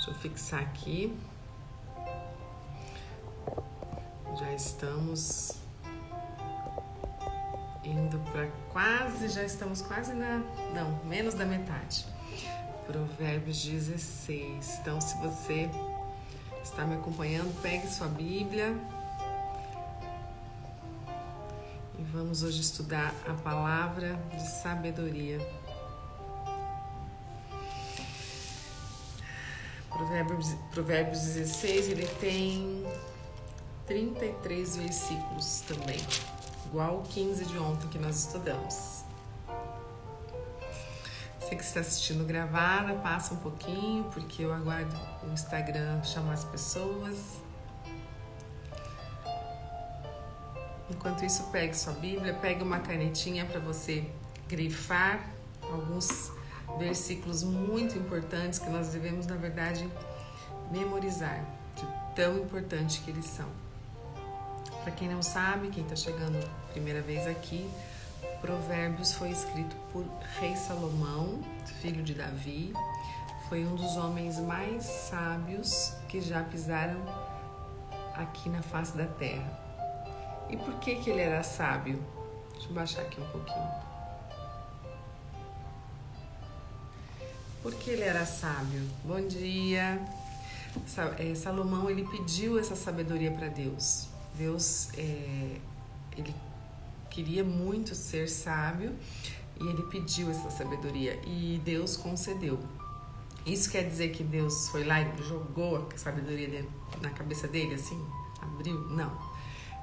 Deixa eu fixar aqui. Já estamos indo para já estamos quase não, menos da metade. Provérbios 16. Então, se você está me acompanhando, pegue sua Bíblia e vamos hoje estudar a palavra de sabedoria. Provérbios 16, ele tem 33 versículos também, igual o 15 de ontem que nós estudamos. Você que está assistindo gravada, passa um pouquinho, porque eu aguardo o Instagram chamar as pessoas. Enquanto isso, pegue sua Bíblia, pegue uma canetinha para você grifar alguns versículos muito importantes que nós devemos, na verdade, memorizar, de tão importante que eles são. Para quem não sabe, quem está chegando primeira vez aqui, Provérbios foi escrito por Rei Salomão, filho de Davi. Foi um dos homens mais sábios que já pisaram aqui na face da terra. E por que ele era sábio? Deixa eu baixar aqui um pouquinho. Por que ele era sábio? Bom dia! Salomão, ele pediu essa sabedoria para Deus. Deus, ele queria muito ser sábio e ele pediu essa sabedoria e Deus concedeu. Isso quer dizer que Deus foi lá e jogou a sabedoria na cabeça dele, assim? Abriu? Não.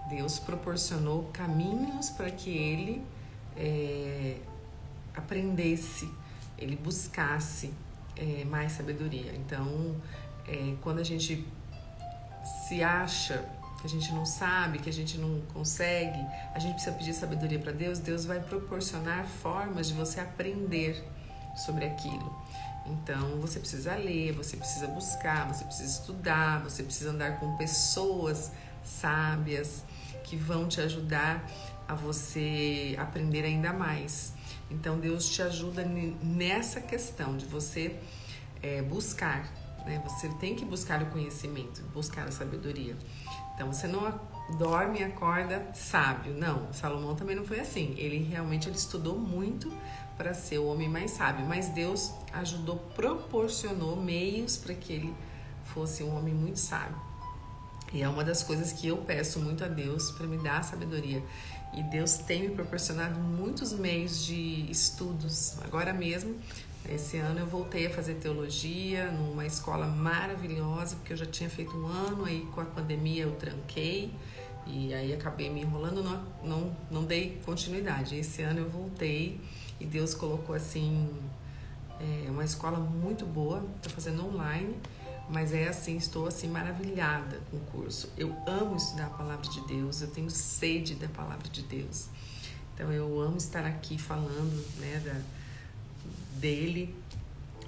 Deus proporcionou caminhos para que ele aprendesse, ele buscasse mais sabedoria. Então, quando a gente se acha que a gente não sabe, que a gente não consegue, a gente precisa pedir sabedoria para Deus. Deus vai proporcionar formas de você aprender sobre aquilo. Então, você precisa ler, você precisa buscar, você precisa estudar, você precisa andar com pessoas sábias que vão te ajudar a você aprender ainda mais. Então, Deus te ajuda nessa questão de você buscar, né? Você tem que buscar o conhecimento, buscar a sabedoria. Então, você não dorme e acorda sábio. Não, Salomão também não foi assim. Ele realmente estudou muito para ser o homem mais sábio. Mas Deus ajudou, proporcionou meios para que ele fosse um homem muito sábio. E é uma das coisas que eu peço muito a Deus para me dar a sabedoria. E Deus tem me proporcionado muitos meios de estudos. Agora mesmo, esse ano eu voltei a fazer teologia numa escola maravilhosa, porque eu já tinha feito um ano, aí com a pandemia eu tranquei e aí acabei me enrolando, não dei continuidade. Esse ano eu voltei e Deus colocou assim, uma escola muito boa, estou fazendo online, mas estou assim maravilhada com o curso. Eu amo estudar a palavra de Deus, eu tenho sede da palavra de Deus. Então eu amo estar aqui falando, né, dele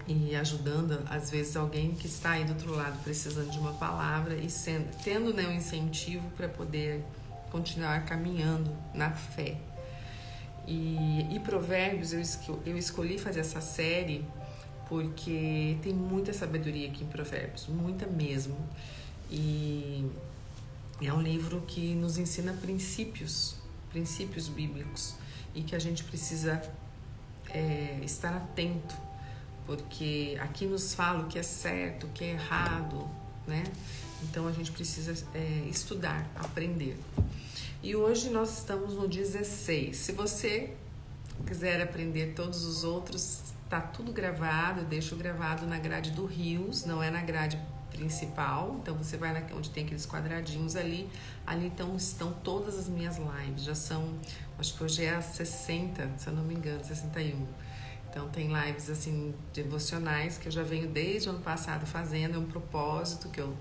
e ajudando às vezes alguém que está aí do outro lado precisando de uma palavra e tendo, né, um incentivo para poder continuar caminhando na fé. E Provérbios, eu escolhi fazer essa série porque tem muita sabedoria aqui em Provérbios, muita mesmo. E é um livro que nos ensina princípios bíblicos e que a gente precisa estar atento, porque aqui nos fala o que é certo, o que é errado, né? Então a gente precisa estudar, aprender. E hoje nós estamos no 16. Se você quiser aprender todos os outros, tá tudo gravado, eu deixo gravado na grade do Rios, não é na grade principal. Então você vai onde tem aqueles quadradinhos ali então estão todas as minhas lives, já são, acho que hoje é a 60, se eu não me engano, 61. Então tem lives assim devocionais que eu já venho desde o ano passado fazendo, é um propósito que eu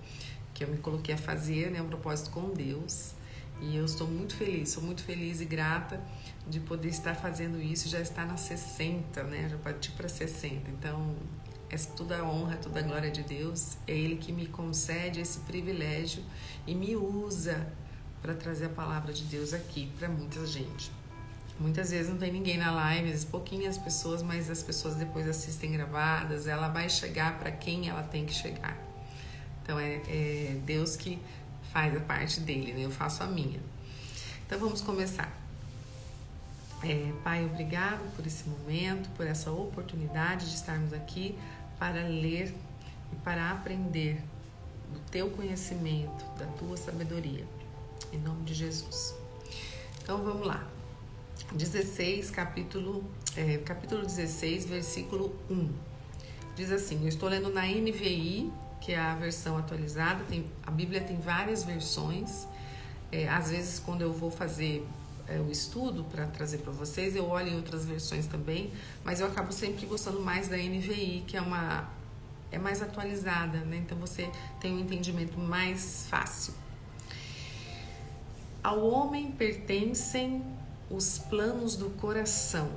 me coloquei a fazer, né, um propósito com Deus. E eu estou muito feliz, sou muito feliz e grata de poder estar fazendo isso. Já está na 60, né? Já parti para 60. Então, é toda a honra, toda a glória de Deus. É Ele que me concede esse privilégio e me usa para trazer a palavra de Deus aqui para muita gente. Muitas vezes não tem ninguém na live, às vezes pouquinhas pessoas, mas as pessoas depois assistem gravadas, ela vai chegar para quem ela tem que chegar. Então é Deus que faz a parte dele, né? Eu faço a minha. Então vamos começar. Pai, obrigado por esse momento, por essa oportunidade de estarmos aqui para ler e para aprender do teu conhecimento, da tua sabedoria. Em nome de Jesus. Então vamos lá. 16, capítulo 16, versículo 1. Diz assim, eu estou lendo na NVI, que é a versão atualizada, a Bíblia tem várias versões. Às vezes, quando eu vou fazer o estudo para trazer para vocês, eu olho em outras versões também, mas eu acabo sempre gostando mais da NVI, que é mais atualizada, né? Então você tem um entendimento mais fácil. Ao homem pertencem os planos do coração,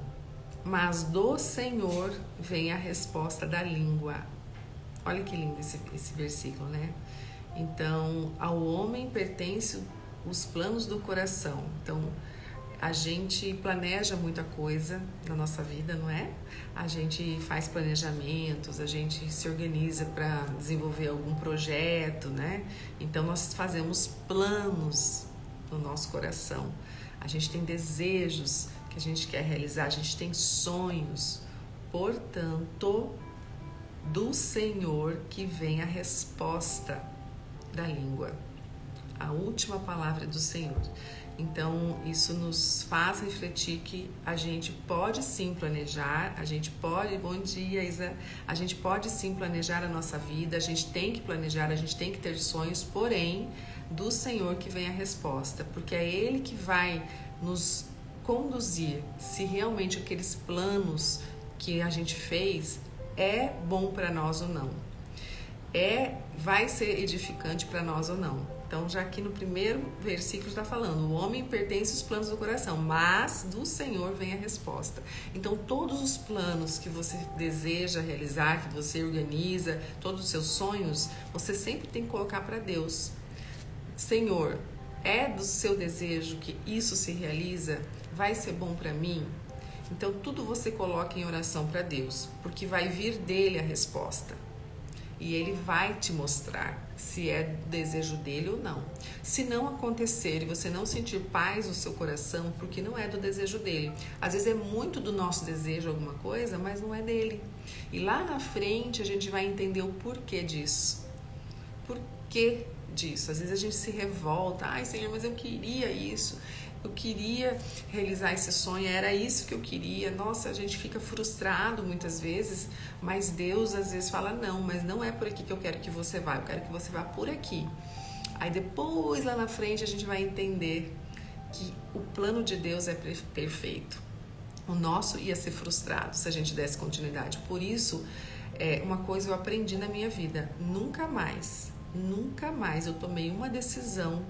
mas do Senhor vem a resposta da língua. Olha que lindo esse versículo, né? Então, ao homem pertencem os planos do coração. Então, a gente planeja muita coisa na nossa vida, não é? A gente faz planejamentos, a gente se organiza para desenvolver algum projeto, né? Então, nós fazemos planos no nosso coração. A gente tem desejos que a gente quer realizar, a gente tem sonhos. Portanto, do Senhor que vem a resposta da língua, a última palavra do Senhor. Então, isso nos faz refletir que a gente pode sim planejar, bom dia, Isa, a gente pode sim planejar a nossa vida, a gente tem que planejar, a gente tem que ter sonhos, porém, do Senhor que vem a resposta, porque é Ele que vai nos conduzir se realmente aqueles planos que a gente fez é bom para nós ou não, vai ser edificante para nós ou não. Então, já aqui no primeiro versículo está falando, o homem pertence aos planos do coração, mas do Senhor vem a resposta. Então, todos os planos que você deseja realizar, que você organiza, todos os seus sonhos, você sempre tem que colocar para Deus. Senhor, é do seu desejo que isso se realiza? Vai ser bom para mim? Então, tudo você coloca em oração para Deus, porque vai vir dele a resposta. E ele vai te mostrar se é desejo dele ou não. Se não acontecer e você não sentir paz no seu coração, porque não é do desejo dele. Às vezes é muito do nosso desejo alguma coisa, mas não é dele. E lá na frente a gente vai entender o porquê disso. Por que disso? Às vezes a gente se revolta. Ai, Senhor, mas eu queria isso. Eu queria realizar esse sonho, era isso que eu queria. Nossa, a gente fica frustrado muitas vezes, mas Deus às vezes fala, não, mas não é por aqui que eu quero que você vá, eu quero que você vá por aqui. Aí depois, lá na frente, a gente vai entender que o plano de Deus é perfeito. O nosso ia ser frustrado se a gente desse continuidade. Por isso, uma coisa eu aprendi na minha vida, nunca mais eu tomei uma decisão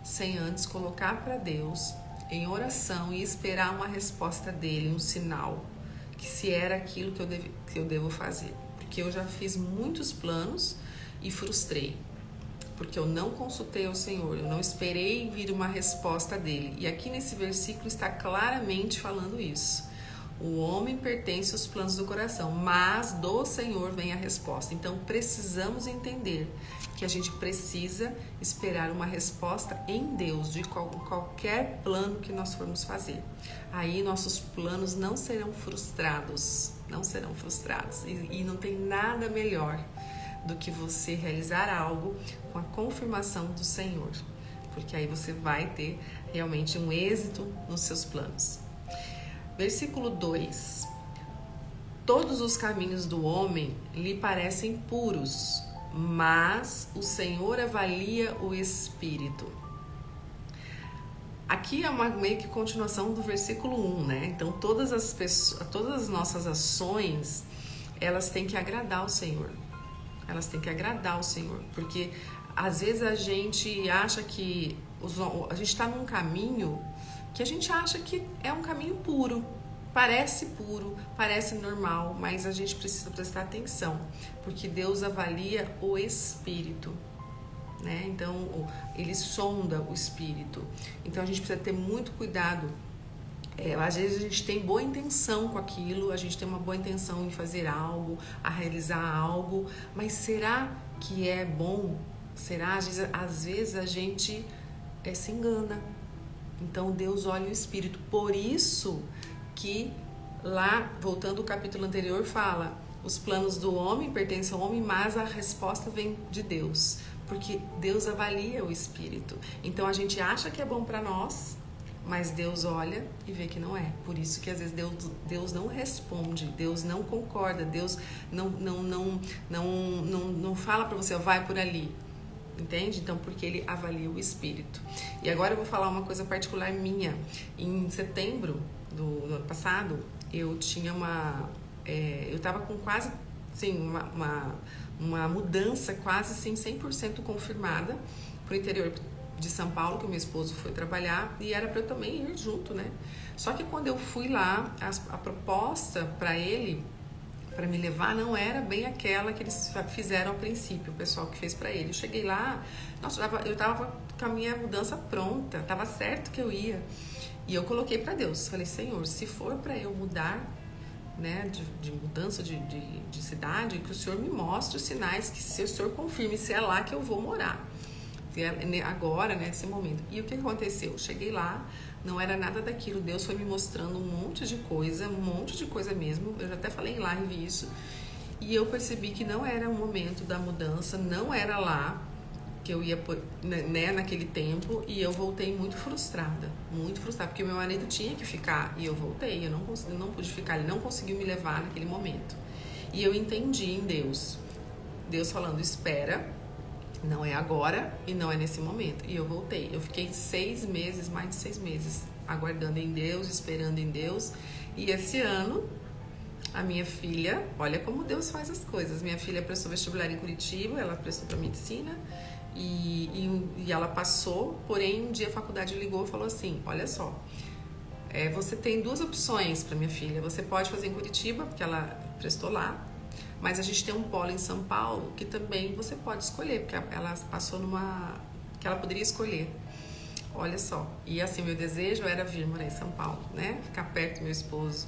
sem antes colocar para Deus em oração e esperar uma resposta dele, um sinal, que se era aquilo que eu devo fazer. Porque eu já fiz muitos planos e frustrei, porque eu não consultei ao Senhor, eu não esperei vir uma resposta dele. E aqui nesse versículo está claramente falando isso. O homem pertence aos planos do coração, mas do Senhor vem a resposta. Então precisamos entender que a gente precisa esperar uma resposta em Deus de qualquer plano que nós formos fazer. Aí nossos planos não serão frustrados, e não tem nada melhor do que você realizar algo com a confirmação do Senhor, porque aí você vai ter realmente um êxito nos seus planos. Versículo 2. Todos os caminhos do homem lhe parecem puros, mas o Senhor avalia o espírito. Aqui é uma meio que continuação do versículo 1, né? Então todas as nossas ações, elas têm que agradar o Senhor. Elas têm que agradar o Senhor, porque às vezes a gente acha que a gente está num caminho que a gente acha que é um caminho puro, parece normal, mas a gente precisa prestar atenção, porque Deus avalia o espírito, né? Então ele sonda o espírito. Então a gente precisa ter muito cuidado Às vezes a gente tem boa intenção com aquilo, a gente tem uma boa intenção em fazer algo, a realizar algo, mas será que é bom? Será? Às vezes a gente se engana. Então Deus olha o espírito. Por isso que lá, voltando ao capítulo anterior, fala: os planos do homem pertencem ao homem, mas a resposta vem de Deus. Porque Deus avalia o espírito. Então a gente acha que é bom para nós, mas Deus olha e vê que não é. Por isso que às vezes Deus não responde, Deus não concorda, Deus não fala para você, vai por ali. Entende? Então, porque ele avalia o espírito. E agora eu vou falar uma coisa particular minha. Em setembro do ano passado, eu tinha eu tava com quase, assim, uma mudança quase, assim, 100% confirmada pro interior de São Paulo, que o meu esposo foi trabalhar, e era para eu também ir junto, né? Só que quando eu fui lá, a proposta para ele, para me levar, não era bem aquela que eles fizeram ao princípio, o pessoal que fez para ele. Eu cheguei lá, nossa, eu tava com a minha mudança pronta, tava certo que eu ia. E eu coloquei para Deus, falei: Senhor, se for para eu mudar, né, de mudança de cidade, que o Senhor me mostre os sinais, que se o Senhor confirme se é lá que eu vou morar. Agora, nesse momento. E o que aconteceu? Cheguei lá, não era nada daquilo. Deus foi me mostrando um monte de coisa mesmo. Eu já até falei em live isso. E eu percebi que não era o momento da mudança, não era lá que eu ia, né, naquele tempo. E eu voltei muito frustrada, porque meu marido tinha que ficar e eu voltei. Eu não pude ficar, ele não conseguiu me levar naquele momento. E eu entendi em Deus falando: espera, não é agora e não é nesse momento. E eu voltei. Eu fiquei mais de 6 meses, aguardando em Deus, esperando em Deus. E esse ano, a minha filha, olha como Deus faz as coisas. Minha filha prestou vestibular em Curitiba, ela prestou para medicina e ela passou. Porém, um dia a faculdade ligou e falou assim: olha só, você tem 2 opções para minha filha. Você pode fazer em Curitiba, porque ela prestou lá, mas a gente tem um polo em São Paulo que também você pode escolher, porque ela passou que ela poderia escolher. Olha só. E assim, meu desejo era vir morar em São Paulo, né? Ficar perto do meu esposo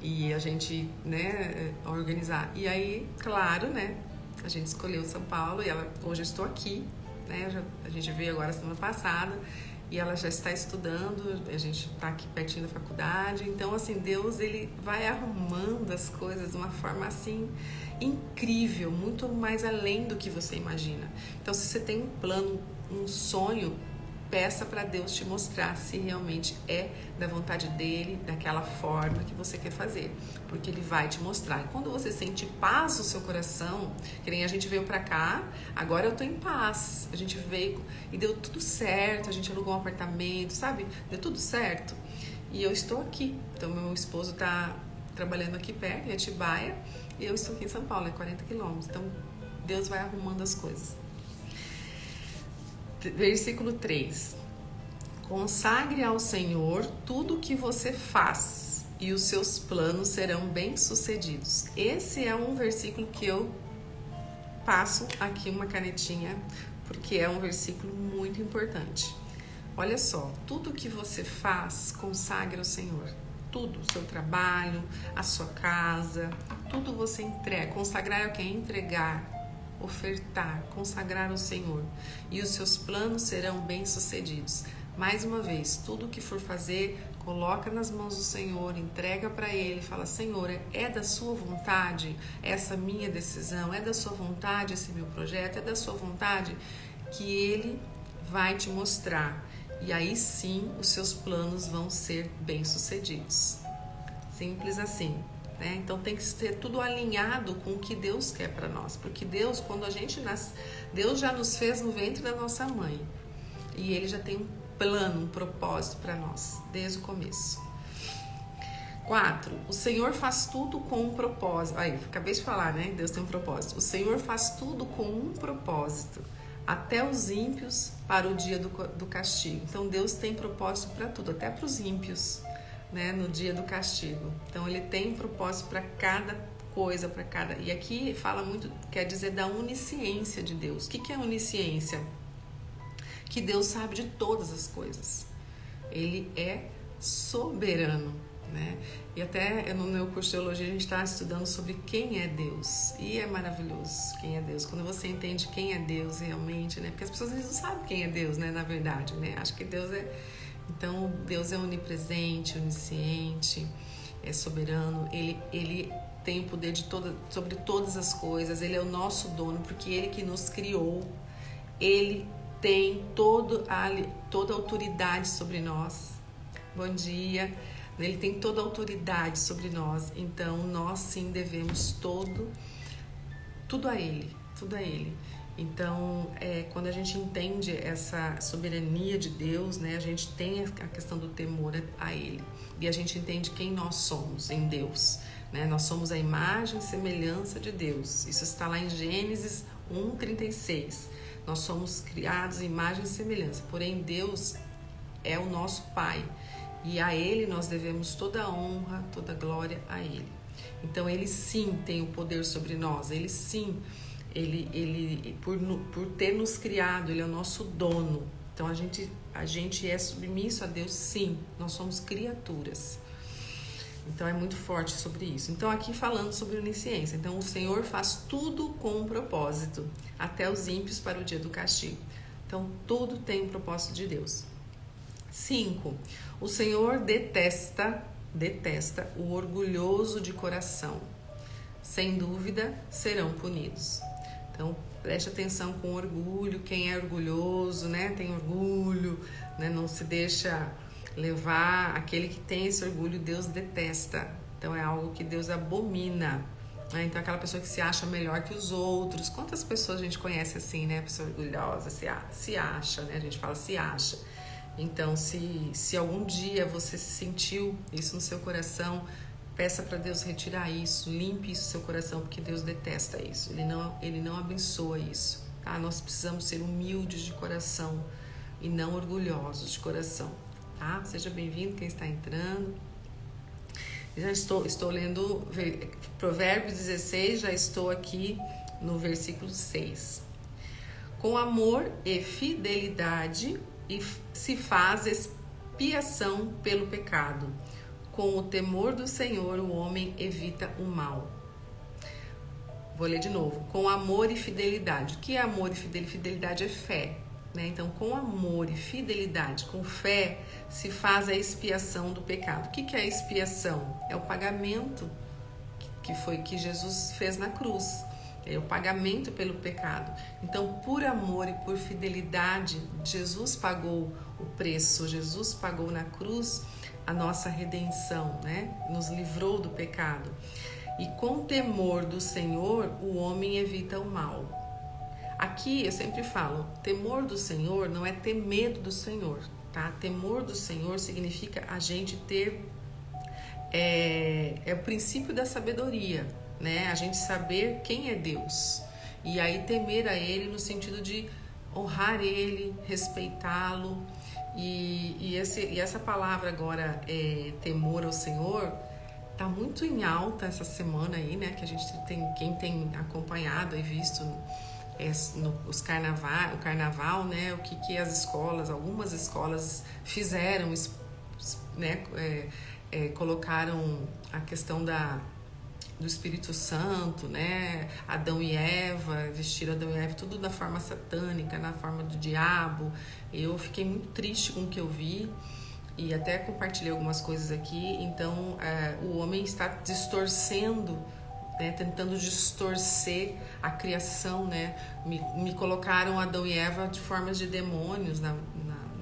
e a gente, né, organizar. E aí, claro, né, a gente escolheu São Paulo e hoje eu estou aqui, né? A gente veio agora semana passada e ela já está estudando, a gente está aqui pertinho da faculdade. Então, assim, Deus, ele vai arrumando as coisas de uma forma, assim, incrível, muito mais além do que você imagina. Então, se você tem um plano, um sonho, peça para Deus te mostrar se realmente é da vontade dele, daquela forma que você quer fazer, porque ele vai te mostrar. E quando você sente paz no seu coração, que nem a gente veio para cá, agora eu tô em paz. A gente veio e deu tudo certo, a gente alugou um apartamento, sabe? Deu tudo certo. E eu estou aqui. Então, meu esposo tá trabalhando aqui perto, em Atibaia, e eu estou aqui em São Paulo, 40 quilômetros. Então, Deus vai arrumando as coisas. Versículo 3: consagre ao Senhor tudo o que você faz e os seus planos serão bem-sucedidos. Esse é um versículo que eu passo aqui uma canetinha, porque é um versículo muito importante. Olha só, tudo o que você faz, consagre ao Senhor. Tudo, o seu trabalho, a sua casa, tudo você entrega. Consagrar é o que? Entregar, ofertar, consagrar ao Senhor, e os seus planos serão bem-sucedidos. Mais uma vez, tudo que for fazer, coloca nas mãos do Senhor, entrega para Ele, fala: Senhor, é da sua vontade essa minha decisão, é da sua vontade esse meu projeto, é da sua vontade, que Ele vai te mostrar, e aí sim os seus planos vão ser bem-sucedidos. Simples assim. Então tem que ser tudo alinhado com o que Deus quer para nós, porque Deus, quando a gente nasce, Deus já nos fez no ventre da nossa mãe e Ele já tem um plano, um propósito para nós desde o começo. 4. O Senhor faz tudo com um propósito. Aí, acabei de falar, né? Deus tem um propósito. O Senhor faz tudo com um propósito, até os ímpios para o dia do castigo. Então Deus tem propósito para tudo, até para os ímpios, né, no dia do castigo. Então ele tem propósito para cada coisa, para cada... E aqui fala muito, quer dizer, da onisciência de Deus. O que é onisciência? Que Deus sabe de todas as coisas. Ele é soberano, né? E até no meu curso de teologia a gente está estudando sobre quem é Deus. E é maravilhoso quem é Deus. Quando você entende quem é Deus realmente, né? Porque as pessoas às vezes não sabem quem é Deus, né? Na verdade, né? Acho que Deus é... Então, Deus é onipresente, onisciente, é soberano. Ele tem o poder sobre todas as coisas. Ele é o nosso dono, porque Ele que nos criou. Ele tem toda a autoridade sobre nós. Bom dia. Ele tem toda a autoridade sobre nós. Então, nós sim devemos tudo a Ele. Tudo a Ele. Então, quando a gente entende essa soberania de Deus, né, a gente tem a questão do temor a Ele. E a gente entende quem nós somos em Deus. Né? Nós somos a imagem e semelhança de Deus. Isso está lá em Gênesis 1:36. Nós somos criados em imagem e semelhança. Porém, Deus é o nosso Pai. E a Ele nós devemos toda a honra, toda a glória a Ele. Então, Ele sim tem o poder sobre nós. Ele sim... Ele por ter nos criado, Ele é o nosso dono. Então a gente é submisso a Deus, sim. Nós somos criaturas. Então é muito forte sobre isso. Então aqui falando sobre onisciência. Então o Senhor faz tudo com um propósito, até os ímpios para o dia do castigo. Então tudo tem um propósito de Deus. 5. O Senhor detesta o orgulhoso de coração. Sem dúvida serão punidos. Então, preste atenção com orgulho. Quem é orgulhoso, né? Tem orgulho, né? Não se deixa levar. Aquele que tem esse orgulho, Deus detesta. Então, é algo que Deus abomina. Né? Então, aquela pessoa que se acha melhor que os outros. Quantas pessoas a gente conhece assim, né? Pessoa orgulhosa, se acha, né? A gente fala se acha. Então, se algum dia você sentiu isso no seu coração, peça para Deus retirar isso, limpe isso no seu coração, porque Deus detesta isso, Ele não abençoa isso, tá? Nós precisamos ser humildes de coração e não orgulhosos de coração, tá? Seja bem-vindo quem está entrando. Já estou lendo Provérbios 16, já estou aqui no versículo 6. Com amor e fidelidade se faz expiação pelo pecado. Com o temor do Senhor, o homem evita o mal. Vou ler de novo. Com amor e fidelidade. O que é amor e fidelidade? Fidelidade é fé. Né? Então, com amor e fidelidade, com fé, se faz a expiação do pecado. O que é a expiação? É o pagamento que Jesus fez na cruz. É o pagamento pelo pecado. Então, por amor e por fidelidade, Jesus pagou o preço. Jesus pagou na cruz a nossa redenção, né? Nos livrou do pecado. E com temor do Senhor, o homem evita o mal. Aqui eu sempre falo, temor do Senhor não é ter medo do Senhor, tá? Temor do Senhor significa a gente ter o princípio da sabedoria, né? A gente saber quem é Deus. E aí temer a Ele no sentido de honrar Ele, respeitá-lo. E essa palavra agora, temor ao Senhor, tá muito em alta essa semana aí, né? Que a gente quem tem acompanhado e visto o carnaval, né? O que as escolas, algumas escolas fizeram, né? Colocaram a questão do Espírito Santo, né? Adão e Eva, vestiram Adão e Eva, tudo da forma satânica, na forma do diabo. Eu fiquei muito triste com o que eu vi e até compartilhei algumas coisas aqui. Então, o homem está distorcendo, né? Tentando distorcer a criação, né? Me colocaram Adão e Eva de formas de demônios na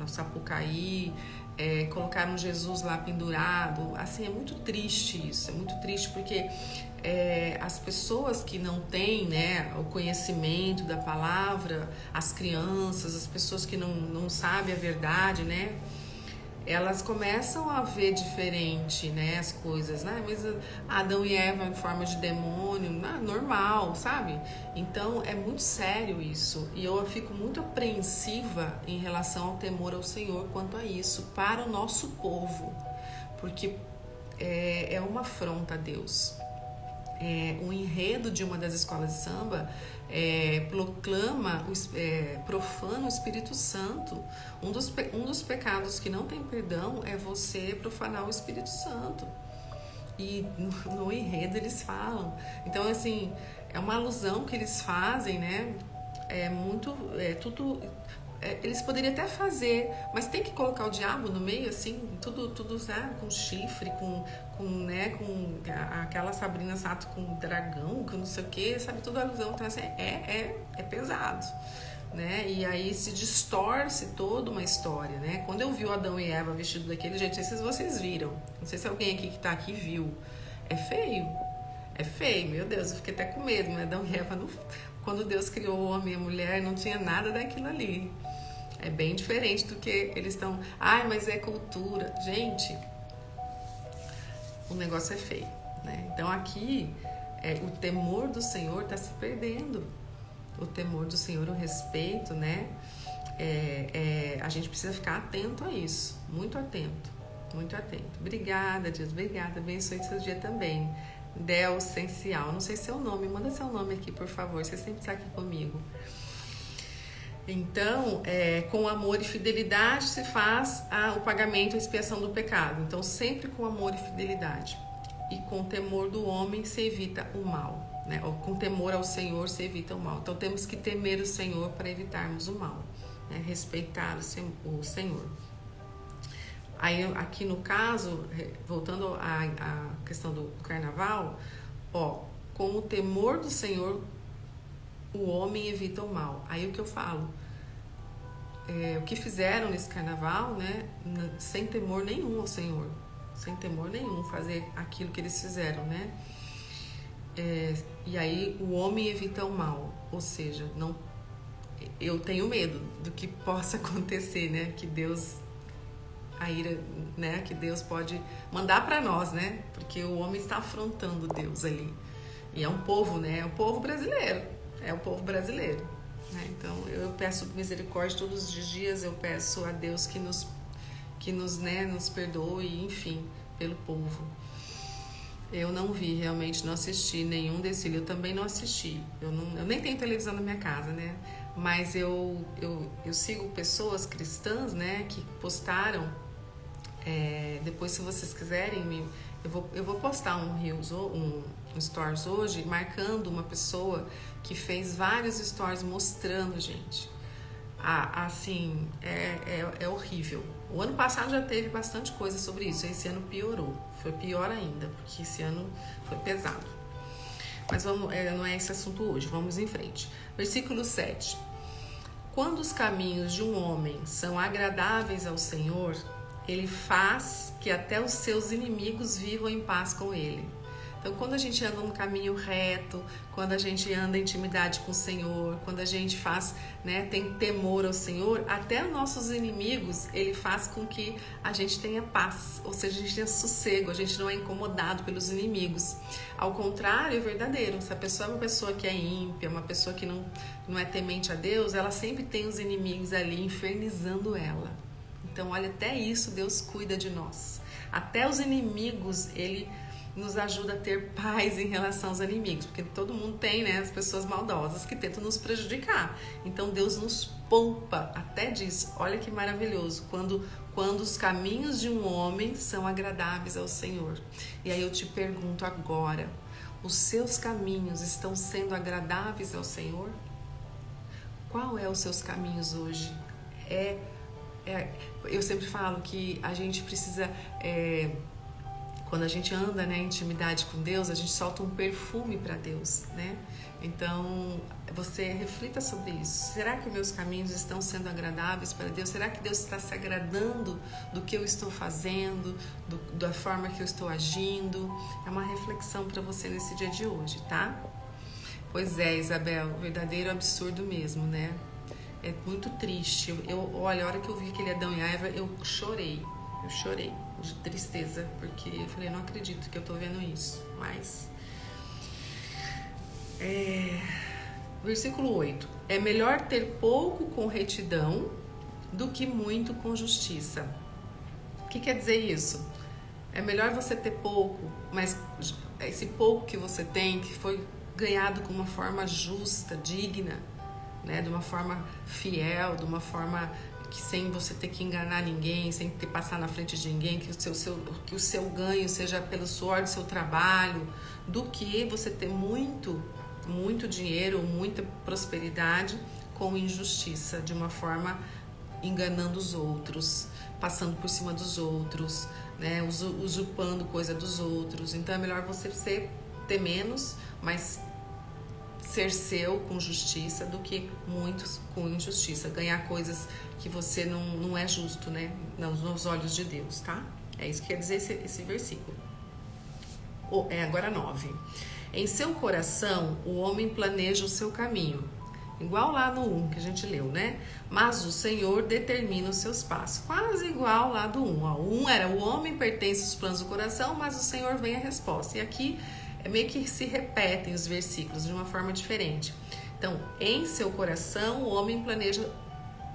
Sapucaí. Colocaram Jesus lá pendurado. Assim, é muito triste isso, é muito triste porque as pessoas que não têm, né, o conhecimento da palavra, as crianças, as pessoas que não sabem a verdade, né, elas começam a ver diferente, né, as coisas, né, mas Adão e Eva em forma de demônio, normal, sabe? Então é muito sério isso e eu fico muito apreensiva em relação ao temor ao Senhor quanto a isso para o nosso povo, porque é uma afronta a Deus. O enredo de uma das escolas de samba proclama, profana o Espírito Santo. Um dos pecados que não tem perdão é você profanar o Espírito Santo. E no enredo eles falam. Então, assim, é uma alusão que eles fazem, né? Eles poderiam até fazer, mas tem que colocar o diabo no meio, assim, tudo, sabe? Com chifre, com aquela Sabrina Sato com dragão, com não sei o que, sabe? Tudo alusão. Então, assim, é pesado, né? E aí se distorce toda uma história, né? Quando eu vi o Adão e Eva vestido daquele jeito, não sei se vocês viram, não sei se alguém aqui que tá aqui viu, é feio, meu Deus, eu fiquei até com medo, né? Adão e Eva, quando Deus criou o homem e a mulher, não tinha nada daquilo ali. É bem diferente do que eles estão... mas é cultura. Gente, o negócio é feio, né? Então aqui, o temor do Senhor está se perdendo. O temor do Senhor, o respeito, né? A gente precisa ficar atento a isso. Muito atento, muito atento. Obrigada, Deus. Obrigada. Abençoe seu dia também. Del Essencial. Não sei seu nome. Manda seu nome aqui, por favor. Você sempre está aqui comigo. Então, com amor e fidelidade se faz o pagamento e a expiação do pecado. Então, sempre com amor e fidelidade. E com temor do homem se evita o mal, né? Ou com temor ao Senhor se evita o mal. Então, temos que temer o Senhor para evitarmos o mal, né? Respeitar o Senhor. Aí, aqui no caso, voltando à questão do carnaval, com o temor do Senhor, o homem evita o mal. Aí o que eu falo? O que fizeram nesse carnaval, né? Sem temor nenhum ao Senhor. Sem temor nenhum, fazer aquilo que eles fizeram, né? E aí o homem evita o mal. Ou seja, eu tenho medo do que possa acontecer, né? Que Deus... a ira, né, que Deus pode mandar para nós, né? Porque o homem está afrontando Deus ali. E é um povo, né? É o povo brasileiro. É o povo brasileiro, né? Então eu peço misericórdia todos os dias. Eu peço a Deus que nos perdoe, enfim, pelo povo. Eu não vi, realmente não assisti nenhum desfile. Eu também não assisti. Eu nem tenho televisão na minha casa, né? Mas eu sigo pessoas cristãs, né, que postaram. Depois, se vocês quiserem, eu vou postar um stories hoje, marcando uma pessoa que fez vários stories mostrando, gente. Assim, é horrível. O ano passado já teve bastante coisa sobre isso. Esse ano piorou. Foi pior ainda, porque esse ano foi pesado. Mas não é esse assunto hoje. Vamos em frente. Versículo 7. Quando os caminhos de um homem são agradáveis ao Senhor, Ele faz que até os seus inimigos vivam em paz com Ele. Então, quando a gente anda no caminho reto, quando a gente anda em intimidade com o Senhor, quando a gente faz, né, tem temor ao Senhor, até os nossos inimigos, Ele faz com que a gente tenha paz, ou seja, a gente tenha sossego, a gente não é incomodado pelos inimigos. Ao contrário, é verdadeiro. Se a pessoa é uma pessoa que é ímpia, uma pessoa que não é temente a Deus, ela sempre tem os inimigos ali infernizando ela. Então, olha, até isso Deus cuida de nós. Até os inimigos, Ele nos ajuda a ter paz em relação aos inimigos, porque todo mundo tem, né, as pessoas maldosas que tentam nos prejudicar. Então Deus nos poupa até disso. Olha que maravilhoso, quando os caminhos de um homem são agradáveis ao Senhor. E aí eu te pergunto agora, os seus caminhos estão sendo agradáveis ao Senhor? Qual é os seus caminhos hoje? Eu sempre falo que a gente precisa... Quando a gente anda, né, em intimidade com Deus, a gente solta um perfume para Deus, né? Então, você reflita sobre isso. Será que meus caminhos estão sendo agradáveis para Deus? Será que Deus está se agradando do que eu estou fazendo, da forma que eu estou agindo? É uma reflexão para você nesse dia de hoje, tá? Pois é, Isabel, verdadeiro absurdo mesmo, né? É muito triste. Olha, a hora que eu vi aquele Adão e Eva, eu chorei de tristeza, porque eu falei, não acredito que eu tô vendo isso. Mas versículo 8. É melhor ter pouco com retidão do que muito com justiça. O que quer dizer isso? É melhor você ter pouco, mas esse pouco que você tem, que foi ganhado com uma forma justa, digna, né? De uma forma fiel, de uma forma que sem você ter que enganar ninguém, sem ter que passar na frente de ninguém, que o seu ganho seja pelo suor do seu trabalho, do que você ter muito dinheiro, muita prosperidade com injustiça, de uma forma enganando os outros, passando por cima dos outros, né? Usurpando coisa dos outros. Então é melhor você ter menos, mas ser seu com justiça, do que muitos com injustiça, ganhar coisas que você não é justo, né, nos olhos de Deus, tá? É isso que quer dizer esse versículo. Agora 9. Em seu coração o homem planeja o seu caminho, igual lá no 1 que a gente leu, né? Mas o Senhor determina os seus passos, quase igual lá do 1. O 1 era: o homem pertence aos planos do coração, mas o Senhor vem a resposta. E aqui meio que se repetem os versículos de uma forma diferente. Então, em seu coração, o homem planeja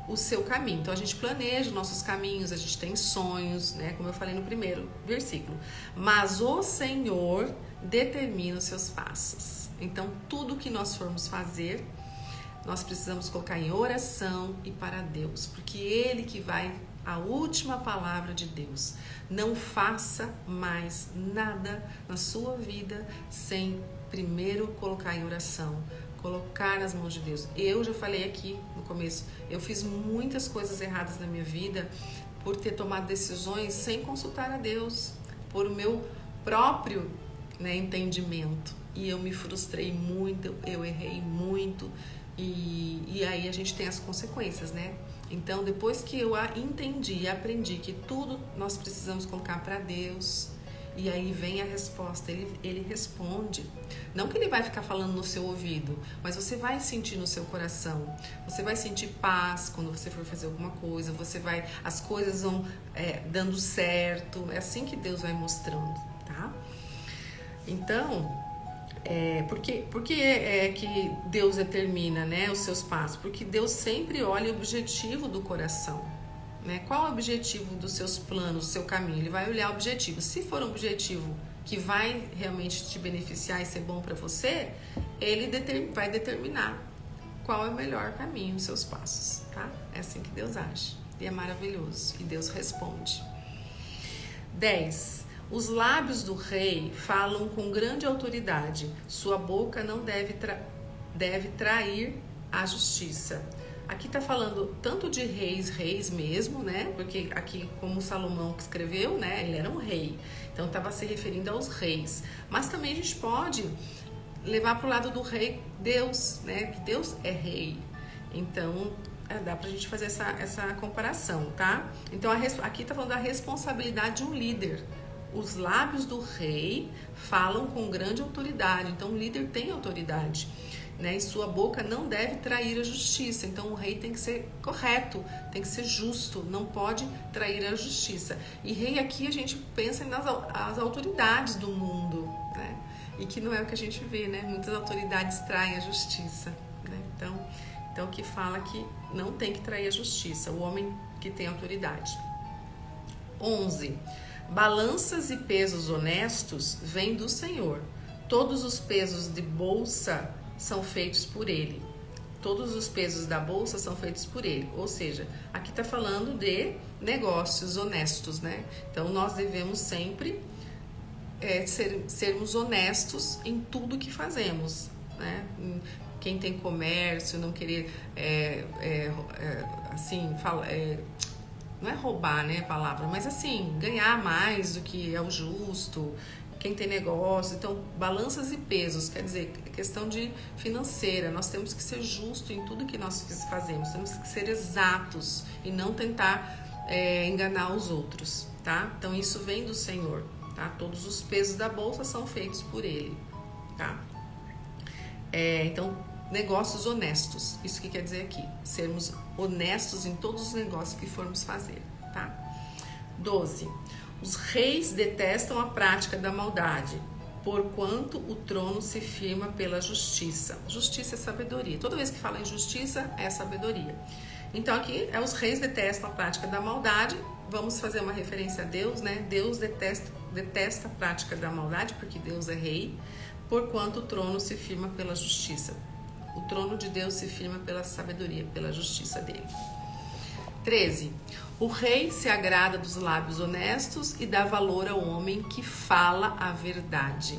o seu caminho. Então, a gente planeja os nossos caminhos, a gente tem sonhos, né? Como eu falei no primeiro versículo. Mas o Senhor determina os seus passos. Então, tudo que nós formos fazer, nós precisamos colocar em oração e para Deus, porque Ele que vai a última palavra de Deus. Não faça mais nada na sua vida sem primeiro colocar em oração, colocar nas mãos de Deus. Eu já falei aqui no começo, eu fiz muitas coisas erradas na minha vida por ter tomado decisões sem consultar a Deus, por o meu próprio, né, entendimento. E eu me frustrei muito, eu errei muito, e aí a gente tem as consequências, né? Então, depois que eu entendi e aprendi que tudo nós precisamos colocar para Deus, e aí vem a resposta, ele responde. Não que ele vai ficar falando no seu ouvido, mas você vai sentir no seu coração. Você vai sentir paz quando você for fazer alguma coisa. As coisas vão dando certo. É assim que Deus vai mostrando, tá? Então, por que é que Deus determina, né, os seus passos? Porque Deus sempre olha o objetivo do coração, né? Qual é o objetivo dos seus planos, do seu caminho? Ele vai olhar o objetivo. Se for um objetivo que vai realmente te beneficiar e ser bom para você, ele vai determinar qual é o melhor caminho, os seus passos, tá? É assim que Deus age. E é maravilhoso. E Deus responde. 10. Os lábios do rei falam com grande autoridade. Sua boca não deve trair a justiça. Aqui está falando tanto de reis mesmo, né? Porque aqui, como Salomão que escreveu, né? Ele era um rei. Então, estava se referindo aos reis. Mas também a gente pode levar para o lado do rei Deus, né? Que Deus é rei. Então, dá para a gente fazer essa comparação, tá? Então, aqui está falando da responsabilidade de um líder. Os lábios do rei falam com grande autoridade. Então, o líder tem autoridade, né? E sua boca não deve trair a justiça. Então, o rei tem que ser correto, tem que ser justo, não pode trair a justiça. E rei aqui a gente pensa nas autoridades do mundo, né? E que não é o que a gente vê, né? Muitas autoridades traem a justiça, né? Então que fala que não tem que trair a justiça, o homem que tem autoridade. 11. Balanças e pesos honestos vêm do Senhor. Todos os pesos de bolsa são feitos por Ele. Todos os pesos da bolsa são feitos por Ele. Ou seja, aqui está falando de negócios honestos, né? Então, nós devemos sempre sermos honestos em tudo que fazemos, né? Quem tem comércio, não querer, não é roubar, né, a palavra, mas assim, ganhar mais do que é o justo. Quem tem negócio, então, balanças e pesos, quer dizer, questão de financeira, nós temos que ser justos em tudo que nós fazemos, temos que ser exatos e não tentar enganar os outros, tá? Então, isso vem do Senhor, tá? Todos os pesos da bolsa são feitos por Ele, tá? Então, negócios honestos, isso que quer dizer aqui, sermos honestos em todos os negócios que formos fazer, tá? 12. Os reis detestam a prática da maldade, porquanto o trono se firma pela justiça. Justiça é sabedoria. Toda vez que fala em justiça, é sabedoria. Então aqui, os reis detestam a prática da maldade. Vamos fazer uma referência a Deus, né? Deus detesta a prática da maldade, porque Deus é rei. porquanto o trono se firma pela justiça. O trono de Deus se firma pela sabedoria, pela justiça dele. 13. O rei se agrada dos lábios honestos e dá valor ao homem que fala a verdade.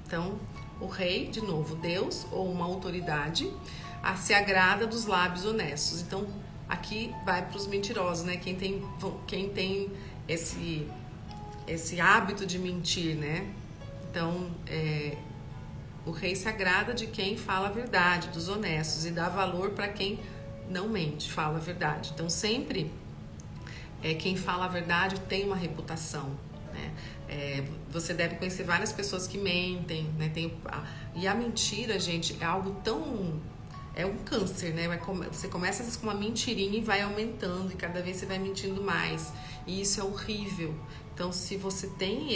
Então, o rei, de novo, Deus ou uma autoridade, se agrada dos lábios honestos. Então, aqui vai para os mentirosos, né? Quem tem esse hábito de mentir, né? Então, o rei se agrada de quem fala a verdade, dos honestos, e dá valor para quem não mente, fala a verdade. Então, sempre quem fala a verdade tem uma reputação, né? Você deve conhecer várias pessoas que mentem, né? E a mentira, gente, é algo tão... É um câncer, né? Você começa às vezes com uma mentirinha e vai aumentando, e cada vez você vai mentindo mais. E isso é horrível. Então, se você tem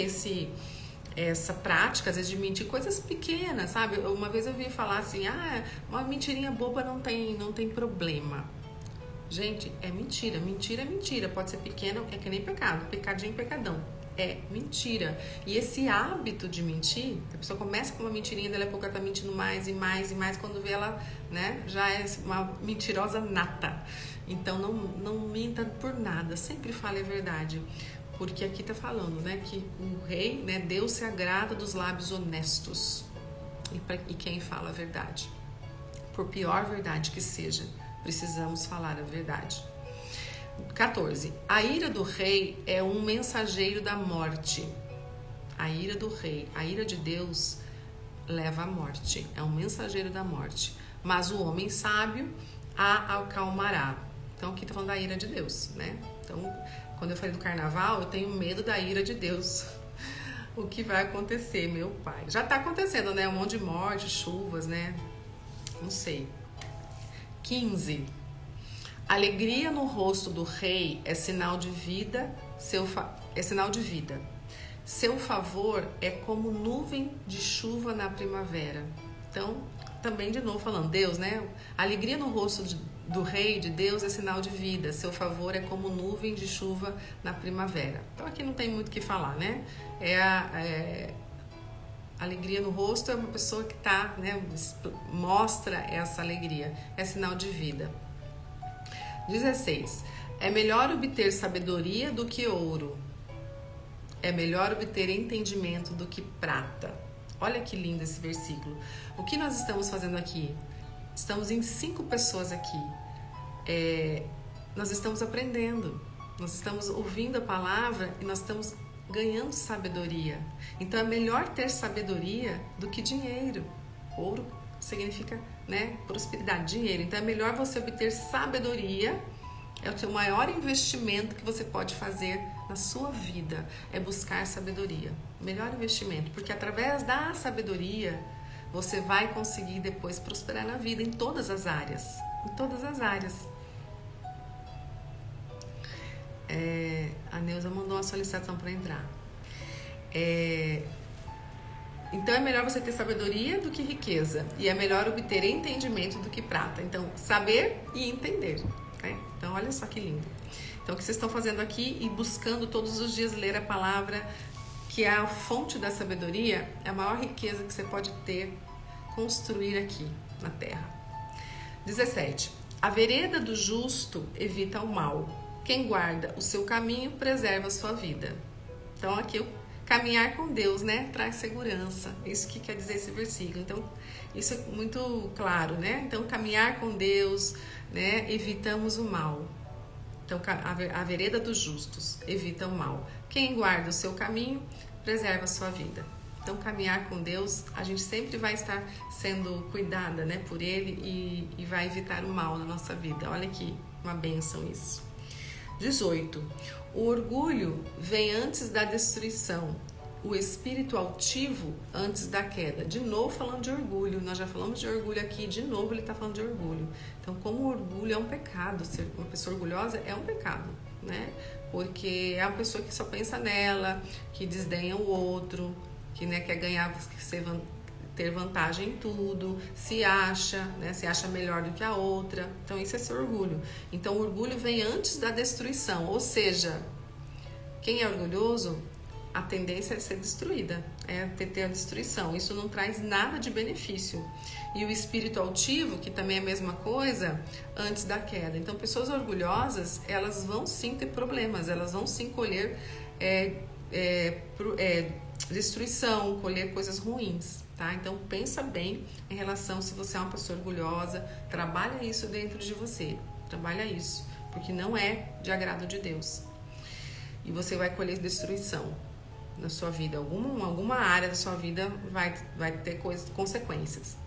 essa prática, às vezes, de mentir coisas pequenas, sabe? Uma vez eu ouvi falar assim, uma mentirinha boba não tem problema. Gente, é mentira. Mentira é mentira. Pode ser pequeno, é que nem pecado. Pecadinho, pecadão. É mentira. E esse hábito de mentir, a pessoa começa com uma mentirinha, daqui a pouco ela tá mentindo mais e mais e mais, quando vê ela, né, já é uma mentirosa nata. Então não minta por nada, sempre fale a verdade. Porque aqui tá falando, né, que o rei, né, Deus se agrada dos lábios honestos. E quem fala a verdade. Por pior verdade que seja, precisamos falar a verdade. 14. A ira do rei é um mensageiro da morte. A ira do rei, a ira de Deus leva à morte. É um mensageiro da morte. Mas o homem sábio a acalmará. Então aqui tá falando da ira de Deus, né? Então, quando eu falei do carnaval, eu tenho medo da ira de Deus. O que vai acontecer, meu pai? Já tá acontecendo, né? Um monte de morte, chuvas, né? Não sei. 15. Alegria no rosto do rei é sinal de vida, é sinal de vida. Seu favor é como nuvem de chuva na primavera. Então, também de novo falando, Deus, né? Alegria no rosto do rei, de Deus, é sinal de vida. Seu favor é como nuvem de chuva na primavera. Então, aqui não tem muito o que falar, né? Alegria no rosto é uma pessoa que tá, né? Mostra essa alegria. É sinal de vida. 16. É melhor obter sabedoria do que ouro. É melhor obter entendimento do que prata. Olha que lindo esse versículo. O que nós estamos fazendo aqui? Estamos em 5 pessoas aqui. Nós estamos aprendendo. Nós estamos ouvindo a palavra e nós estamos ganhando sabedoria. Então é melhor ter sabedoria do que dinheiro. Ouro significa, né, prosperidade, dinheiro. Então é melhor você obter sabedoria. É o seu maior investimento que você pode fazer na sua vida, é buscar sabedoria. Melhor investimento, porque através da sabedoria você vai conseguir depois prosperar na vida em todas as áreas. Em todas as áreas. A Neuza mandou uma solicitação para entrar. Então é melhor você ter sabedoria do que riqueza. E é melhor obter entendimento do que prata. Então, saber e entender. Né? Então, olha só que lindo. Então, o que vocês estão fazendo aqui e buscando todos os dias ler a palavra, que é a fonte da sabedoria, é a maior riqueza que você pode ter, construir aqui na terra. 17. A vereda do justo evita o mal. Quem guarda o seu caminho preserva a sua vida. Então, aqui o caminhar com Deus, né, traz segurança. Isso que quer dizer esse versículo. Então, isso é muito claro, né? Então, caminhar com Deus, né, evitamos o mal. Então, a vereda dos justos evita o mal. Quem guarda o seu caminho, preserva a sua vida. Então, caminhar com Deus, a gente sempre vai estar sendo cuidada, né, por Ele e vai evitar o mal na nossa vida. Olha que uma bênção isso. 18. O orgulho vem antes da destruição, o espírito altivo antes da queda. De novo falando de orgulho, nós já falamos de orgulho aqui, de novo ele está falando de orgulho. Então, como o orgulho é um pecado, ser uma pessoa orgulhosa é um pecado, né? Porque é uma pessoa que só pensa nela, que desdenha o outro, que, né, quer ganhar, ter vantagem em tudo, se acha, né, se acha melhor do que a outra. Então, isso é ser orgulho. Então, o orgulho vem antes da destruição, ou seja, quem é orgulhoso, a tendência é ser destruída. é ter a destruição. Isso não traz nada de benefício. E o espírito altivo, que também é a mesma coisa, antes da queda. Então, pessoas orgulhosas, elas vão sim ter problemas, elas vão sim colher destruição, colher coisas ruins, tá? Então, pensa bem em relação se você é uma pessoa orgulhosa, trabalha isso dentro de você, trabalha isso, porque não é de agrado de Deus. E você vai colher destruição na sua vida, alguma área da sua vida vai ter consequências.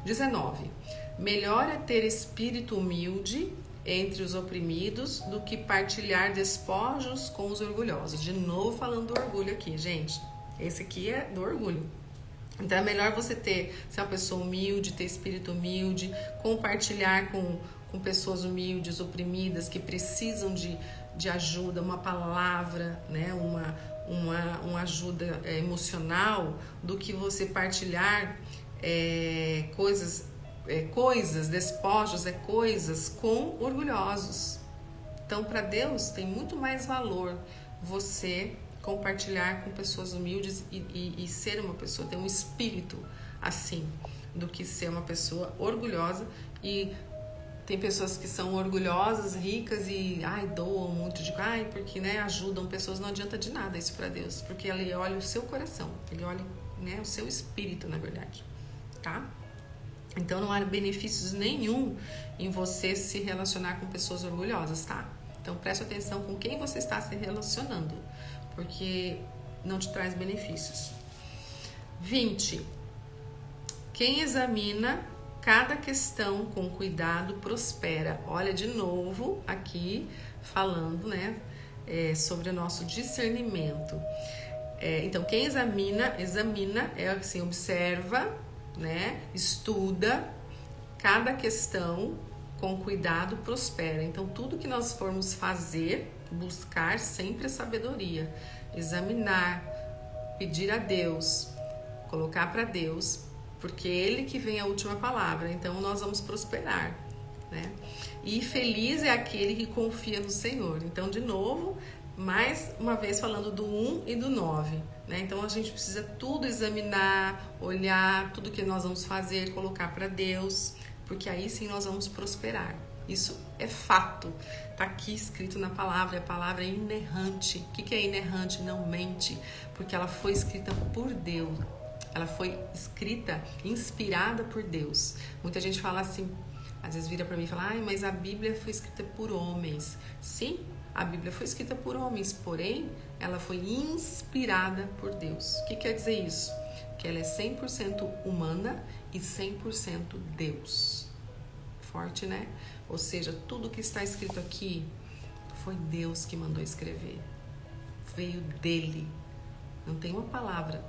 19. Melhor é ter espírito humilde entre os oprimidos do que partilhar despojos com os orgulhosos. De novo falando do orgulho aqui, gente. Esse aqui é do orgulho. Então é melhor você ser uma pessoa humilde, ter espírito humilde, compartilhar com pessoas humildes, oprimidas, que precisam de ajuda, uma palavra, né? uma ajuda emocional, do que você partilhar despojos, coisas com orgulhosos. Então, para Deus, tem muito mais valor você compartilhar com pessoas humildes e ser uma pessoa, ter um espírito assim, do que ser uma pessoa orgulhosa. E tem pessoas que são orgulhosas, ricas e doam muito, porque ajudam pessoas. Não adianta de nada isso para Deus, porque Ele olha o seu coração, Ele olha o seu espírito, na verdade, tá? Então não há benefícios nenhum em você se relacionar com pessoas orgulhosas, tá? Então preste atenção com quem você está se relacionando, porque não te traz benefícios. 20. Quem examina cada questão com cuidado prospera. Olha, de novo aqui falando, sobre o nosso discernimento. Então, quem examina é assim, observa, estuda cada questão com cuidado prospera. Então, tudo que nós formos fazer, buscar sempre a sabedoria, examinar, pedir a Deus, colocar para Deus, porque Ele que vem a última palavra. Então, nós vamos prosperar, E feliz é aquele que confia no Senhor. Então, de novo, mais uma vez falando do 1 e do 9, Então, a gente precisa tudo examinar, olhar, tudo que nós vamos fazer, colocar para Deus, porque aí sim nós vamos prosperar. Isso é fato, tá aqui escrito na palavra. A palavra é inerrante. O que é inerrante? Não mente, porque ela foi escrita por Deus. Ela foi escrita, inspirada por Deus. Muita gente fala assim, às vezes vira para mim e fala, mas a Bíblia foi escrita por homens. Sim, a Bíblia foi escrita por homens, porém, ela foi inspirada por Deus. O que quer dizer isso? Que ela é 100% humana e 100% Deus. Forte, né? Ou seja, tudo que está escrito aqui foi Deus que mandou escrever. Veio dele. Não tem uma palavra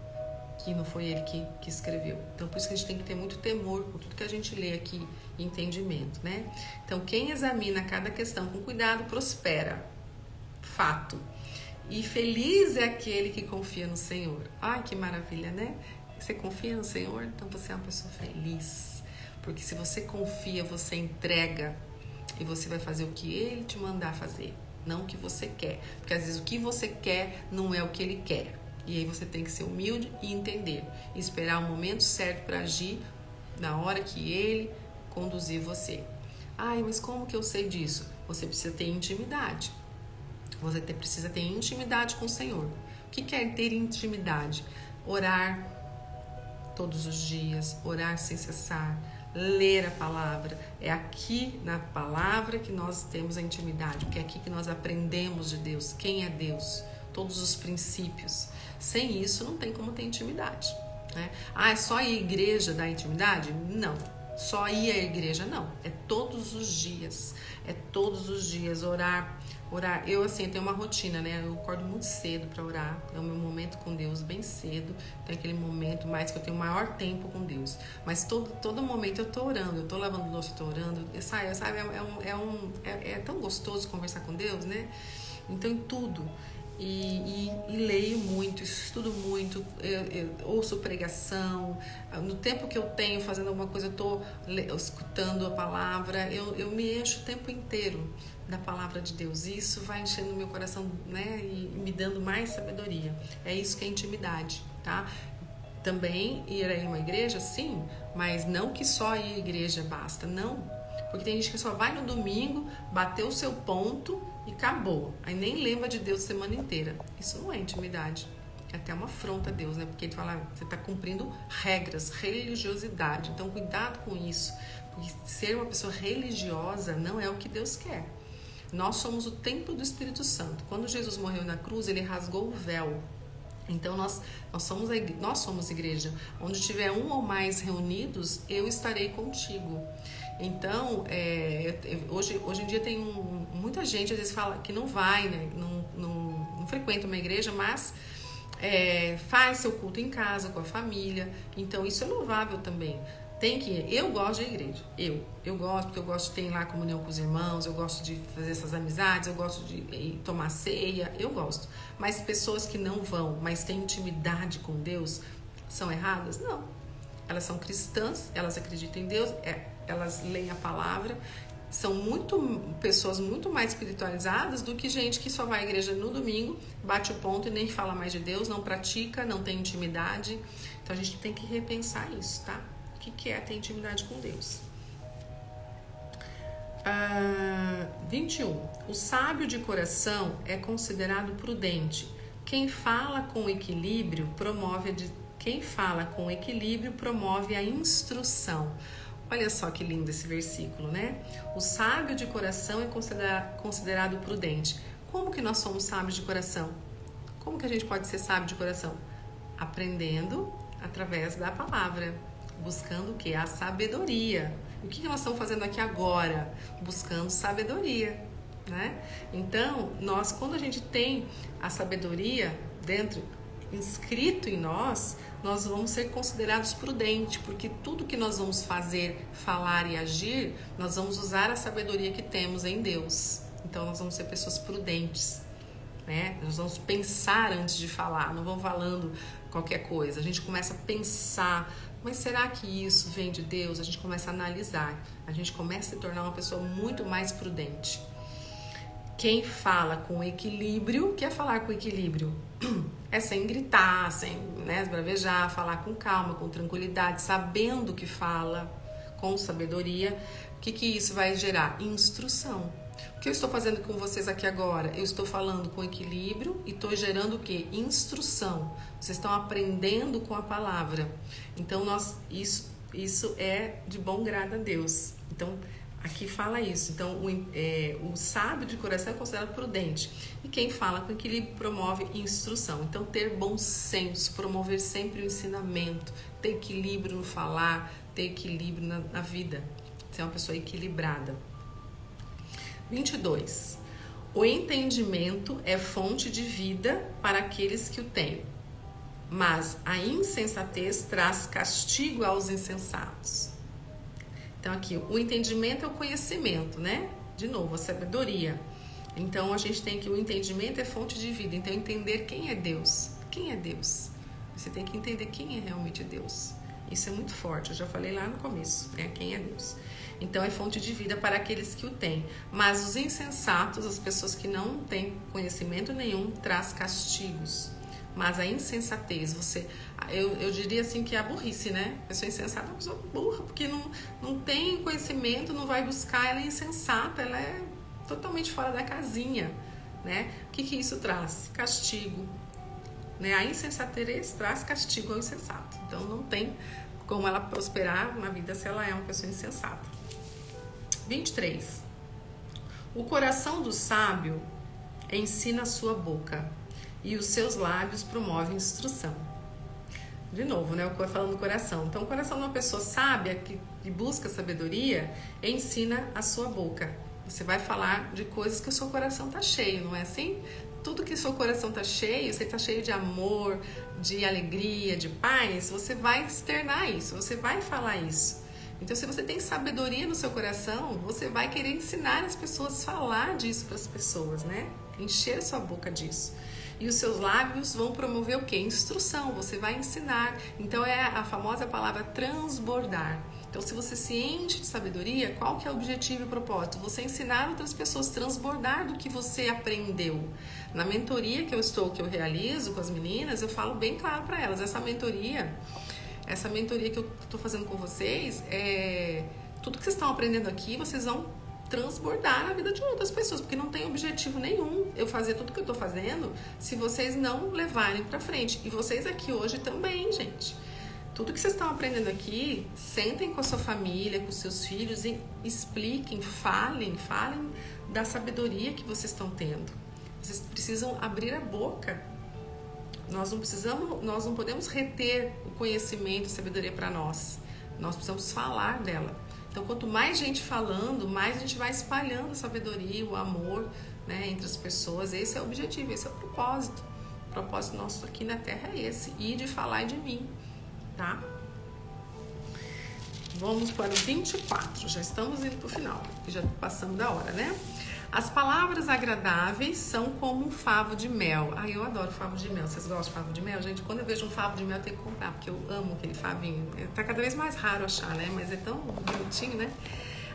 que não foi ele que escreveu. Então, por isso que a gente tem que ter muito temor por tudo que a gente lê aqui, entendimento, Então, quem examina cada questão com cuidado prospera. Fato. E feliz é aquele que confia no Senhor. Ai, que maravilha, Você confia no Senhor? Então, você é uma pessoa feliz. Porque se você confia, você entrega e você vai fazer o que Ele te mandar fazer, não o que você quer. Porque às vezes o que você quer não é o que Ele quer. E aí você tem que ser humilde e entender. E esperar o momento certo para agir na hora que Ele conduzir você. Mas como que eu sei disso? Você precisa ter intimidade. Você precisa ter intimidade com o Senhor. O que é ter intimidade? Orar todos os dias, orar sem cessar, ler a palavra. É aqui na palavra que nós temos a intimidade, porque é aqui que nós aprendemos de Deus, quem é Deus, todos os princípios. Sem isso não tem como ter intimidade, é só ir à igreja dar intimidade? Não. Só ir à igreja? Não. É todos os dias. É todos os dias orar. Eu tenho uma rotina, Eu acordo muito cedo para orar. É o meu momento com Deus, bem cedo. Tem aquele momento mais que eu tenho maior tempo com Deus. Mas todo momento eu tô orando. Eu tô lavando louça, eu tô orando. Sabe, é tão gostoso conversar com Deus, Então, em tudo. E leio muito, estudo muito, eu ouço pregação. No tempo que eu tenho fazendo alguma coisa, eu estou escutando a palavra. Eu me encho o tempo inteiro da palavra de Deus. E isso vai enchendo o meu coração, E me dando mais sabedoria. É isso que é intimidade, tá? Também ir a uma igreja, sim, mas não que só ir à igreja basta, não. Porque tem gente que só vai no domingo, bateu o seu ponto e acabou. Aí nem lembra de Deus a semana inteira. Isso não é intimidade. É até uma afronta a Deus, né? Porque ele fala, você está cumprindo regras, religiosidade. Então, cuidado com isso. Porque ser uma pessoa religiosa não é o que Deus quer. Nós somos o templo do Espírito Santo. Quando Jesus morreu na cruz, ele rasgou o véu. Então, nós somos igreja. Onde tiver um ou mais reunidos, eu estarei contigo. Então, hoje em dia tem muita gente, às vezes, fala que não vai, né? Não frequenta uma igreja, mas faz seu culto em casa, com a família. Então, isso é louvável também. Tem que ir. Eu gosto de igreja. Eu gosto, porque eu gosto de ter lá comunhão com os irmãos, eu gosto de fazer essas amizades, eu gosto de tomar ceia, eu gosto. Mas pessoas que não vão, mas têm intimidade com Deus, são erradas? Não. Elas são cristãs, elas acreditam em Deus, elas leem a palavra, são pessoas muito mais espiritualizadas do que gente que só vai à igreja no domingo, bate o ponto e nem fala mais de Deus, não pratica, não tem intimidade. Então a gente tem que repensar isso, tá? O que é ter intimidade com Deus? 21. O sábio de coração é considerado prudente. Quem fala com equilíbrio promove a instrução. Olha só que lindo esse versículo, né? O sábio de coração é considerado prudente. Como que nós somos sábios de coração? Como que a gente pode ser sábio de coração? Aprendendo através da palavra. Buscando o quê? A sabedoria. O que nós estamos fazendo aqui agora? Buscando sabedoria, né? Então, quando a gente tem a sabedoria inscrito em nós vamos ser considerados prudentes, porque tudo que nós vamos fazer, falar e agir, nós vamos usar a sabedoria que temos em Deus. Então, nós vamos ser pessoas prudentes, né? Nós vamos pensar antes de falar, não vamos falando qualquer coisa. A gente começa a pensar, mas será que isso vem de Deus? A gente começa a analisar, a gente começa a se tornar uma pessoa muito mais prudente. Quem fala com equilíbrio, quer falar com equilíbrio? É sem gritar, sem esbravejar, falar com calma, com tranquilidade, sabendo o que fala, com sabedoria. O que isso vai gerar? Instrução. O que eu estou fazendo com vocês aqui agora? Eu estou falando com equilíbrio e estou gerando o quê? Instrução. Vocês estão aprendendo com a palavra. Então, isso é de bom grado a Deus. Então, aqui fala isso. Então, o sábio de coração é considerado prudente. E quem fala com equilíbrio promove instrução. Então, ter bom senso, promover sempre o ensinamento, ter equilíbrio no falar, ter equilíbrio na vida. Ser uma pessoa equilibrada. 22. O entendimento é fonte de vida para aqueles que o têm, mas a insensatez traz castigo aos insensatos. Então aqui, o entendimento é o conhecimento, né? De novo, a sabedoria. Então a gente tem que o entendimento é fonte de vida. Então entender quem é Deus. Quem é Deus? Você tem que entender quem é realmente Deus. Isso é muito forte, eu já falei lá no começo, né? Quem é Deus. Então é fonte de vida para aqueles que o têm. Mas os insensatos, as pessoas que não têm conhecimento nenhum, traz castigos. Mas a insensatez, eu diria assim que é a burrice, né? A pessoa insensata é uma pessoa burra, porque não tem conhecimento, não vai buscar, ela é insensata, ela é totalmente fora da casinha, né? O que isso traz? Castigo, né? A insensatez traz castigo ao insensato. Então não tem como ela prosperar na vida se ela é uma pessoa insensata. 23. O coração do sábio ensina a sua boca, e os seus lábios promovem instrução. De novo, né? Falando do coração. Então, o coração de uma pessoa sábia que busca sabedoria ensina a sua boca. Você vai falar de coisas que o seu coração está cheio, não é assim? Tudo que o seu coração está cheio, você está cheio de amor, de alegria, de paz, você vai externar isso, você vai falar isso. Então, se você tem sabedoria no seu coração, você vai querer ensinar as pessoas, falar disso para as pessoas, né? Encher a sua boca disso. E os seus lábios vão promover o quê? Instrução, você vai ensinar. Então é a famosa palavra transbordar. Então, se você se enche de sabedoria, qual que é o objetivo e o propósito? Você ensinar outras pessoas, transbordar do que você aprendeu. Na mentoria que eu realizo com as meninas, eu falo bem claro para elas, essa mentoria que eu estou fazendo com vocês, tudo que vocês estão aprendendo aqui, vocês vão transbordar na vida de outras pessoas, porque não tem objetivo nenhum eu fazer tudo que eu estou fazendo se vocês não levarem para frente. E vocês aqui hoje também, gente. Tudo que vocês estão aprendendo aqui, sentem com a sua família, com os seus filhos e expliquem, falem da sabedoria que vocês estão tendo. Vocês precisam abrir a boca. Nós não podemos reter o conhecimento e sabedoria para nós. Nós precisamos falar dela. Então, quanto mais gente falando, mais a gente vai espalhando a sabedoria, o amor, né, entre as pessoas. Esse é o objetivo, esse é o propósito. O propósito nosso aqui na Terra é esse, e de falar de mim. Tá? Vamos para o 24, já estamos indo para o final, já passamos da hora, né? As palavras agradáveis são como um favo de mel. Ai, eu adoro favo de mel. Vocês gostam de favo de mel? Gente, quando eu vejo um favo de mel, eu tenho que comprar, porque eu amo aquele favinho. Tá cada vez mais raro achar, né? Mas é tão bonitinho, né?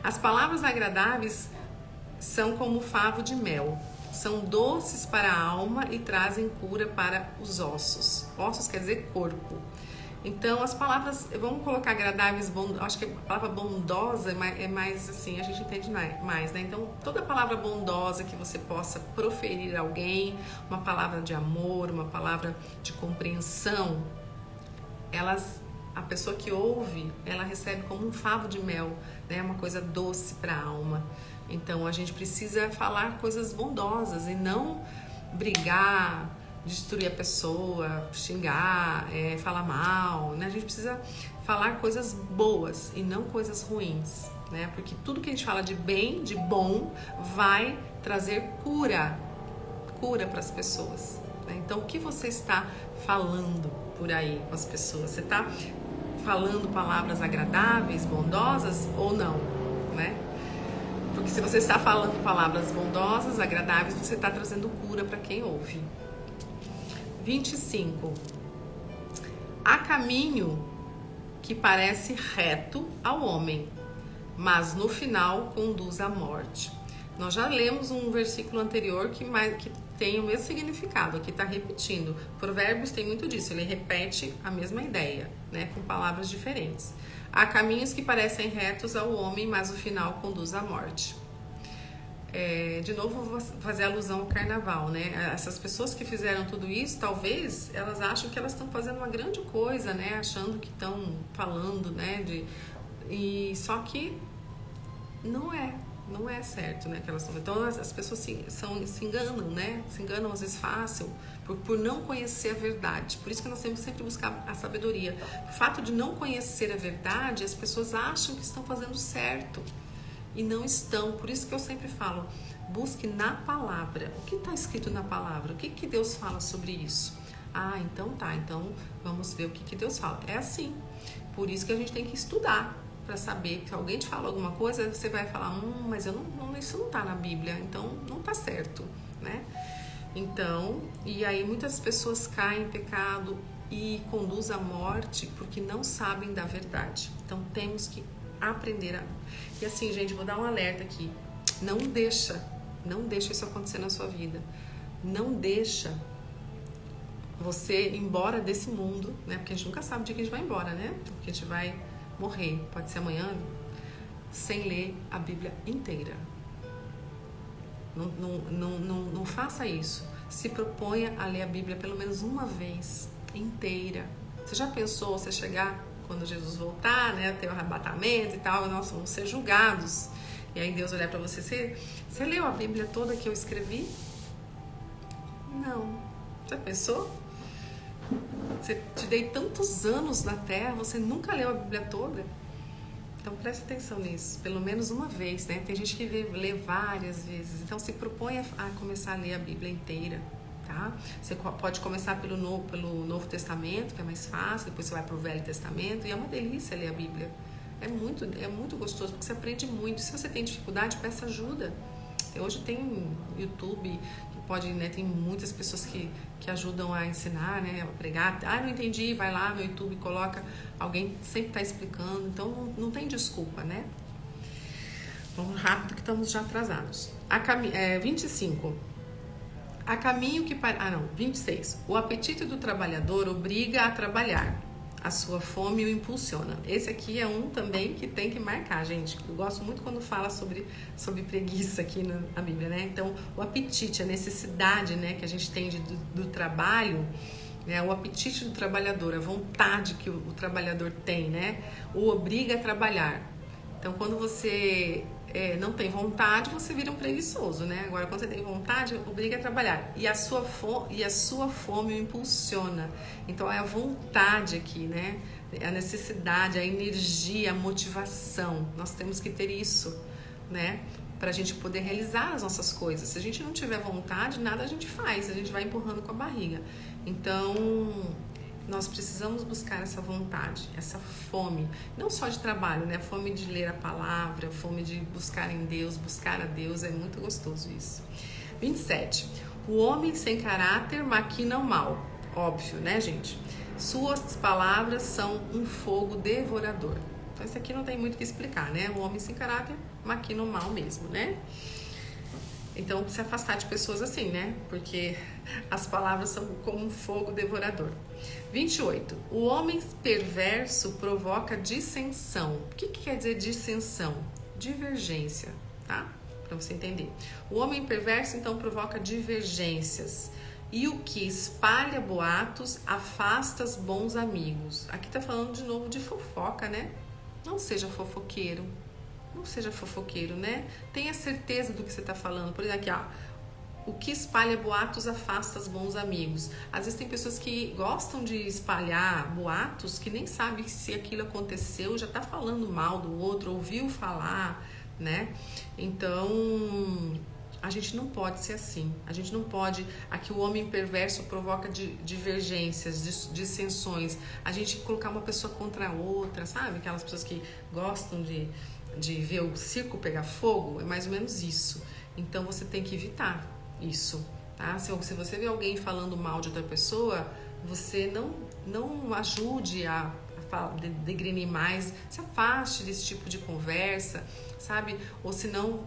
As palavras agradáveis são como um favo de mel. São doces para a alma e trazem cura para os ossos. Ossos quer dizer corpo. Então, as palavras, vamos colocar agradáveis, acho que a palavra bondosa é mais assim, a gente entende mais, né? Então, toda palavra bondosa que você possa proferir a alguém, uma palavra de amor, uma palavra de compreensão, a pessoa que ouve, ela recebe como um favo de mel, né? Uma coisa doce para a alma. Então, a gente precisa falar coisas bondosas e não brigar, destruir a pessoa, xingar, falar mal, né? A gente precisa falar coisas boas e não coisas ruins, né? Porque tudo que a gente fala de bem, de bom, vai trazer cura para as pessoas, né? Então, o que você está falando por aí com as pessoas? Você está falando palavras agradáveis, bondosas ou não, né? Porque se você está falando palavras bondosas, agradáveis, você está trazendo cura para quem ouve. 25. Há caminho que parece reto ao homem, mas no final conduz à morte. Nós já lemos um versículo anterior que tem o mesmo significado, aqui está repetindo. Provérbios tem muito disso, ele repete a mesma ideia, né, com palavras diferentes. Há caminhos que parecem retos ao homem, mas o final conduz à morte. De novo, vou fazer alusão ao carnaval, né? Essas pessoas que fizeram tudo isso, talvez elas acham que elas estão fazendo uma grande coisa, né? Achando que estão falando, né? Só que não é certo, né? Que elas estão. Então as pessoas se enganam, né? Se enganam às vezes fácil por não conhecer a verdade. Por isso que nós temos que sempre buscar a sabedoria. O fato de não conhecer a verdade, as pessoas acham que estão fazendo certo. E não estão, por isso que eu sempre falo, busque na palavra. O que está escrito na palavra? O que Deus fala sobre isso? Então vamos ver o que Deus fala. É assim, por isso que a gente tem que estudar, para saber que se alguém te fala alguma coisa, você vai falar, mas isso não está na Bíblia, então não está certo, né? Então, e aí muitas pessoas caem em pecado e conduzem à morte porque não sabem da verdade. Então temos que aprender E assim, gente, vou dar um alerta aqui. Não deixa isso acontecer na sua vida. Não deixa você ir embora desse mundo, né? Porque a gente nunca sabe o dia que a gente vai embora, né? Porque a gente vai morrer, pode ser amanhã, sem ler a Bíblia inteira. Não faça isso. Se proponha a ler a Bíblia pelo menos uma vez inteira. Você já pensou você chegar quando Jesus voltar, né, ter o arrebatamento e tal, nós vamos ser julgados. E aí Deus olhar para você, você leu a Bíblia toda que eu escrevi? Não. Já pensou? Te dei tantos anos na Terra, você nunca leu a Bíblia toda? Então preste atenção nisso, pelo menos uma vez, né? Tem gente que lê várias vezes, então se propõe a começar a ler a Bíblia inteira. Tá? Você pode começar pelo Novo Testamento, que é mais fácil, depois você vai para o Velho Testamento, e é uma delícia ler a Bíblia. É muito gostoso, porque você aprende muito. Se você tem dificuldade, peça ajuda. Hoje tem YouTube, pode, né? Tem muitas pessoas que ajudam a ensinar, né? A pregar. Não entendi, vai lá no YouTube, coloca. Alguém sempre está explicando. Então, não tem desculpa, né? Vamos rápido que estamos já atrasados. 25. A caminho que para... 26. O apetite do trabalhador obriga a trabalhar. A sua fome o impulsiona. Esse aqui é um também que tem que marcar, gente. Eu gosto muito quando fala sobre preguiça aqui na Bíblia, né? Então, o apetite, a necessidade, né, que a gente tem do trabalho, né? O apetite do trabalhador, a vontade que o trabalhador tem, né? O obriga a trabalhar. Então, quando você não tem vontade, você vira um preguiçoso, né? Agora, quando você tem vontade, obriga a trabalhar. E a sua fome o impulsiona. Então, é a vontade aqui, né? A necessidade, a energia, a motivação. Nós temos que ter isso, né? Para a gente poder realizar as nossas coisas. Se a gente não tiver vontade, nada a gente faz. A gente vai empurrando com a barriga. Então, nós precisamos buscar essa vontade, essa fome, não só de trabalho, né? Fome de ler a palavra, fome de buscar em Deus, buscar a Deus, é muito gostoso isso. 27. O homem sem caráter maquina o mal. Óbvio, né, gente? Suas palavras são um fogo devorador. Então, isso aqui não tem muito o que explicar, né? O homem sem caráter maquina o mal mesmo, né? Então, se afastar de pessoas assim, né? Porque as palavras são como um fogo devorador. 28. O homem perverso provoca dissensão. O que quer dizer dissensão? Divergência, tá? Para você entender. O homem perverso, então, provoca divergências. E o que espalha boatos afasta os bons amigos. Aqui tá falando de novo de fofoca, né? Não seja fofoqueiro. Não seja fofoqueiro, né? Tenha certeza do que você está falando. Por exemplo, aqui, o que espalha boatos afasta os bons amigos. Às vezes tem pessoas que gostam de espalhar boatos que nem sabem se aquilo aconteceu, já está falando mal do outro, ouviu falar, né? Então, a gente não pode ser assim. A gente não pode... Aqui o homem perverso provoca divergências, dissensões. A gente colocar uma pessoa contra a outra, sabe? Aquelas pessoas que gostam de ver o circo pegar fogo, é mais ou menos isso. Então você tem que evitar isso, tá? Se você vê alguém falando mal de outra pessoa, você não ajude a degrenir mais, se afaste desse tipo de conversa, sabe? Ou se não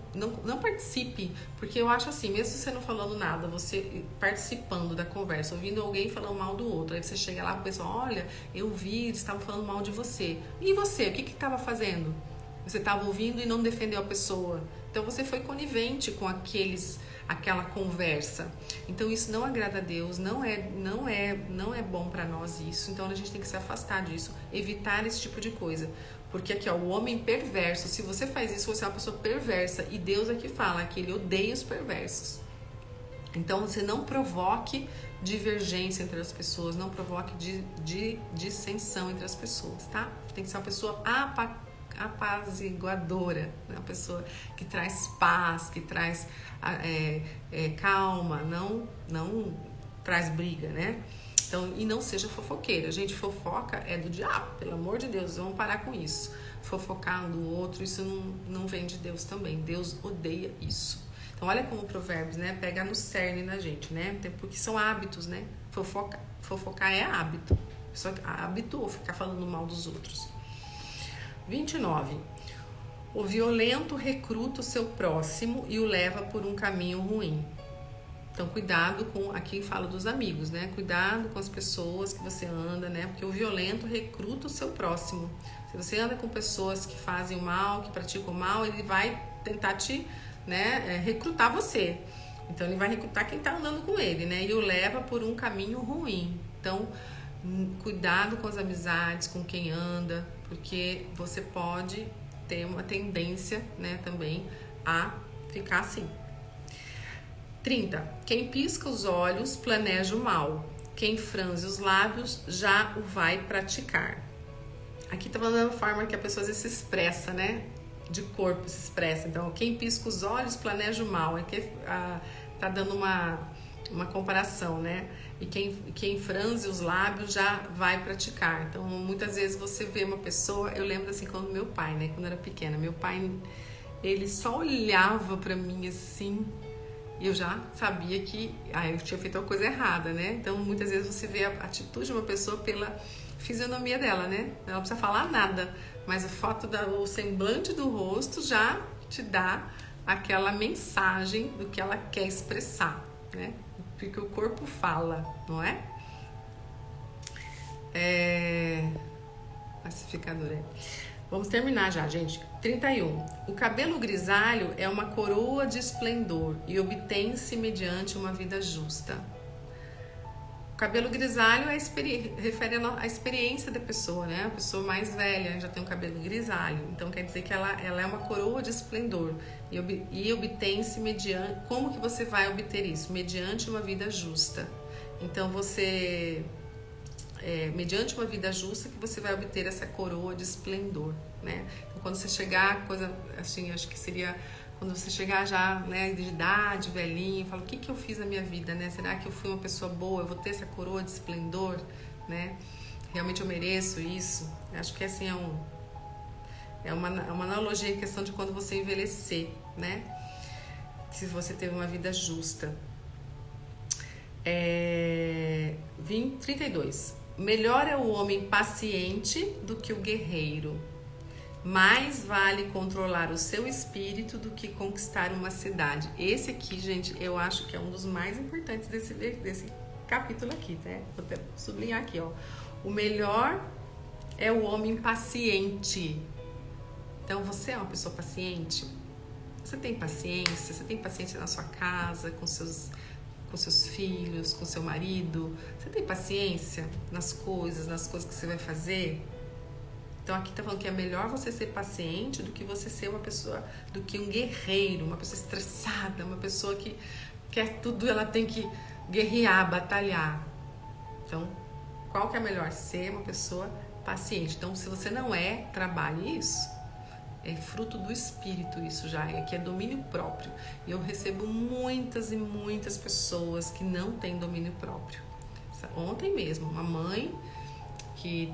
participe, porque eu acho assim, mesmo você não falando nada, você participando da conversa, ouvindo alguém falando mal do outro, aí você chega lá pro pessoal, olha, eu vi, eles estavam falando mal de você. E você, o que estava fazendo? Você estava ouvindo e não defendeu a pessoa. Então você foi conivente com aquela conversa. Então isso não agrada a Deus, não é bom para nós isso. Então a gente tem que se afastar disso, evitar esse tipo de coisa. Porque aqui, o homem perverso, se você faz isso, você é uma pessoa perversa. E Deus aqui fala que ele odeia os perversos. Então você não provoque divergência entre as pessoas, não provoque dissensão entre as pessoas, tá? Tem que ser uma pessoa apaziguadora, né? Uma pessoa que traz paz, que traz calma, não traz briga, né? Então, e não seja fofoqueira. Gente, fofoca é do diabo, pelo amor de Deus, vamos parar com isso. Fofocar um do outro, isso não vem de Deus também. Deus odeia isso. Então, olha como o Provérbios, né, pega no cerne na gente, né? Porque são hábitos, né? Fofocar é hábito. Só que hábito ou ficar falando mal dos outros. 29. O violento recruta o seu próximo e o leva por um caminho ruim. Então, cuidado com... Aqui fala dos amigos, né? Cuidado com as pessoas que você anda, né? Porque o violento recruta o seu próximo. Se você anda com pessoas que fazem o mal, que praticam o mal, ele vai tentar te, né, recrutar você. Então, ele vai recrutar quem está andando com ele, né? E o leva por um caminho ruim. Então, cuidado com as amizades, com quem anda, porque você pode ter uma tendência, né, também a ficar assim. 30. Quem pisca os olhos planeja o mal. Quem franze os lábios já o vai praticar. Aqui tá falando da forma que a pessoa às vezes se expressa, né? De corpo se expressa. Então, quem pisca os olhos planeja o mal. Aqui tá dando uma comparação, né? E quem franze os lábios já vai praticar. Então, muitas vezes você vê uma pessoa... Eu lembro assim, quando meu pai, né? Quando eu era pequena. Meu pai, ele só olhava pra mim assim... E eu já sabia que eu tinha feito uma coisa errada, né? Então, muitas vezes você vê a atitude de uma pessoa pela fisionomia dela, né? Ela não precisa falar nada, mas o fato o semblante do rosto já te dá aquela mensagem do que ela quer expressar, né? Porque o corpo fala, não é? Pacificador, Vamos terminar já, gente. 31. O cabelo grisalho é uma coroa de esplendor e obtém-se mediante uma vida justa. O cabelo grisalho refere à experiência da pessoa, né? A pessoa mais velha já tem um cabelo grisalho. Então, quer dizer que ela é uma coroa de esplendor e obtém-se mediante... Como que você vai obter isso? Mediante uma vida justa. Então, mediante uma vida justa que você vai obter essa coroa de esplendor, né? Então, quando você chegar, coisa assim, acho que seria quando você chegar já, né, de idade, velhinho, fala, o que eu fiz na minha vida, né? Será que eu fui uma pessoa boa? Eu vou ter essa coroa de esplendor, né? Realmente eu mereço isso? Acho que assim é uma analogia em questão de quando você envelhecer, né? Se você teve uma vida justa. 32. Melhor é o homem paciente do que o guerreiro. Mais vale controlar o seu espírito do que conquistar uma cidade. Esse aqui, gente, eu acho que é um dos mais importantes desse capítulo aqui, né? Vou até sublinhar aqui, ó. O melhor é o homem paciente. Então, você é uma pessoa paciente? Você tem paciência? Você tem paciência na sua casa, com seus filhos, com seu marido? Você tem paciência nas coisas que você vai fazer? Então aqui tá falando que é melhor você ser paciente do que você ser uma pessoa, do que um guerreiro, uma pessoa estressada, uma pessoa que quer tudo, ela tem que guerrear, batalhar. Então, qual que é melhor? Ser uma pessoa paciente. Então, se você não trabalhe isso. É fruto do espírito isso já, que é domínio próprio. E eu recebo muitas e muitas pessoas que não têm domínio próprio. Ontem mesmo, uma mãe que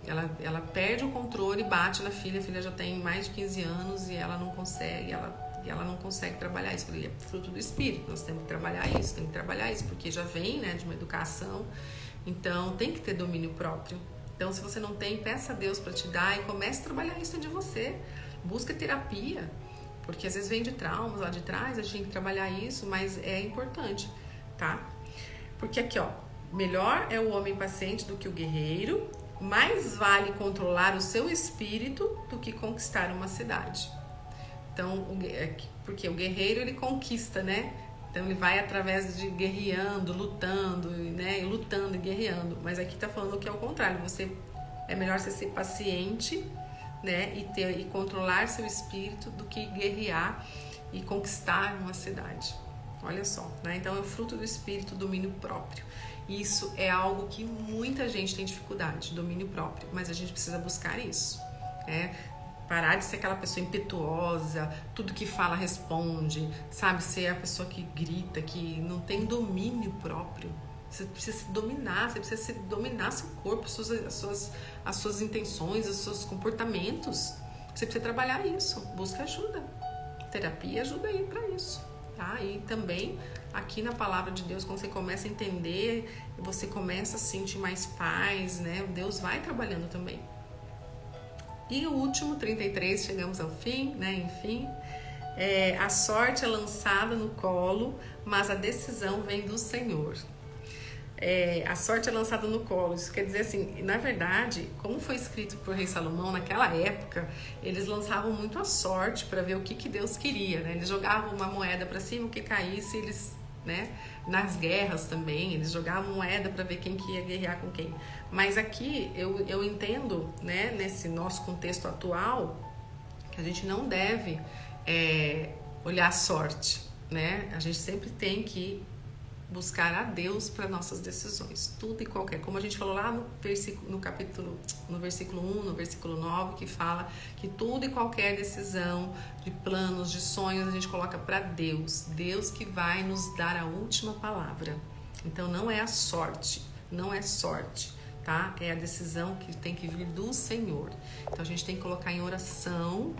ela perde o controle e bate na filha. A filha já tem mais de 15 anos e ela não consegue, ela não consegue trabalhar isso. É fruto do espírito, nós temos que trabalhar isso, porque já vem, né, de uma educação. Então, tem que ter domínio próprio. Então, se você não tem, peça a Deus para te dar e comece a trabalhar isso de você. Busca terapia, porque às vezes vem de traumas lá de trás, a gente tem que trabalhar isso, mas é importante, tá? Porque aqui, ó, melhor é o homem paciente do que o guerreiro, mais vale controlar o seu espírito do que conquistar uma cidade. Então, porque o guerreiro, ele conquista, né? Então ele vai através de guerreando, lutando, né? E lutando e guerreando. Mas aqui tá falando que é o contrário. É melhor você ser paciente, né? E controlar seu espírito do que guerrear e conquistar uma cidade. Olha só, né? Então é o fruto do espírito, domínio próprio. Isso é algo que muita gente tem dificuldade, domínio próprio. Mas a gente precisa buscar isso, né? Parar de ser aquela pessoa impetuosa, tudo que fala responde, sabe? Ser a pessoa que grita, que não tem domínio próprio. Você precisa se dominar, dominar seu corpo, as suas intenções, os seus comportamentos. Você precisa trabalhar isso, busca ajuda. Terapia ajuda aí para isso, tá? E também aqui na palavra de Deus, quando você começa a entender, você começa a sentir mais paz, né? Deus vai trabalhando também. E o último, 33, chegamos ao fim, né? Enfim, a sorte é lançada no colo, mas a decisão vem do Senhor. A sorte é lançada no colo, isso quer dizer assim, na verdade, como foi escrito para o rei Salomão, naquela época, eles lançavam muito a sorte para ver o que Deus queria, né? Eles jogavam uma moeda para cima, o que caísse, eles, né? Nas guerras também, eles jogavam moeda para ver quem que ia guerrear com quem. Mas aqui eu entendo, né, nesse nosso contexto atual, que a gente não deve olhar a sorte, né? A gente sempre tem que buscar a Deus para nossas decisões, tudo e qualquer, como a gente falou lá no versículo 1, no versículo 9, que fala que tudo e qualquer decisão de planos, de sonhos, a gente coloca para Deus que vai nos dar a última palavra. Então não é a sorte, tá? É a decisão que tem que vir do Senhor. Então a gente tem que colocar em oração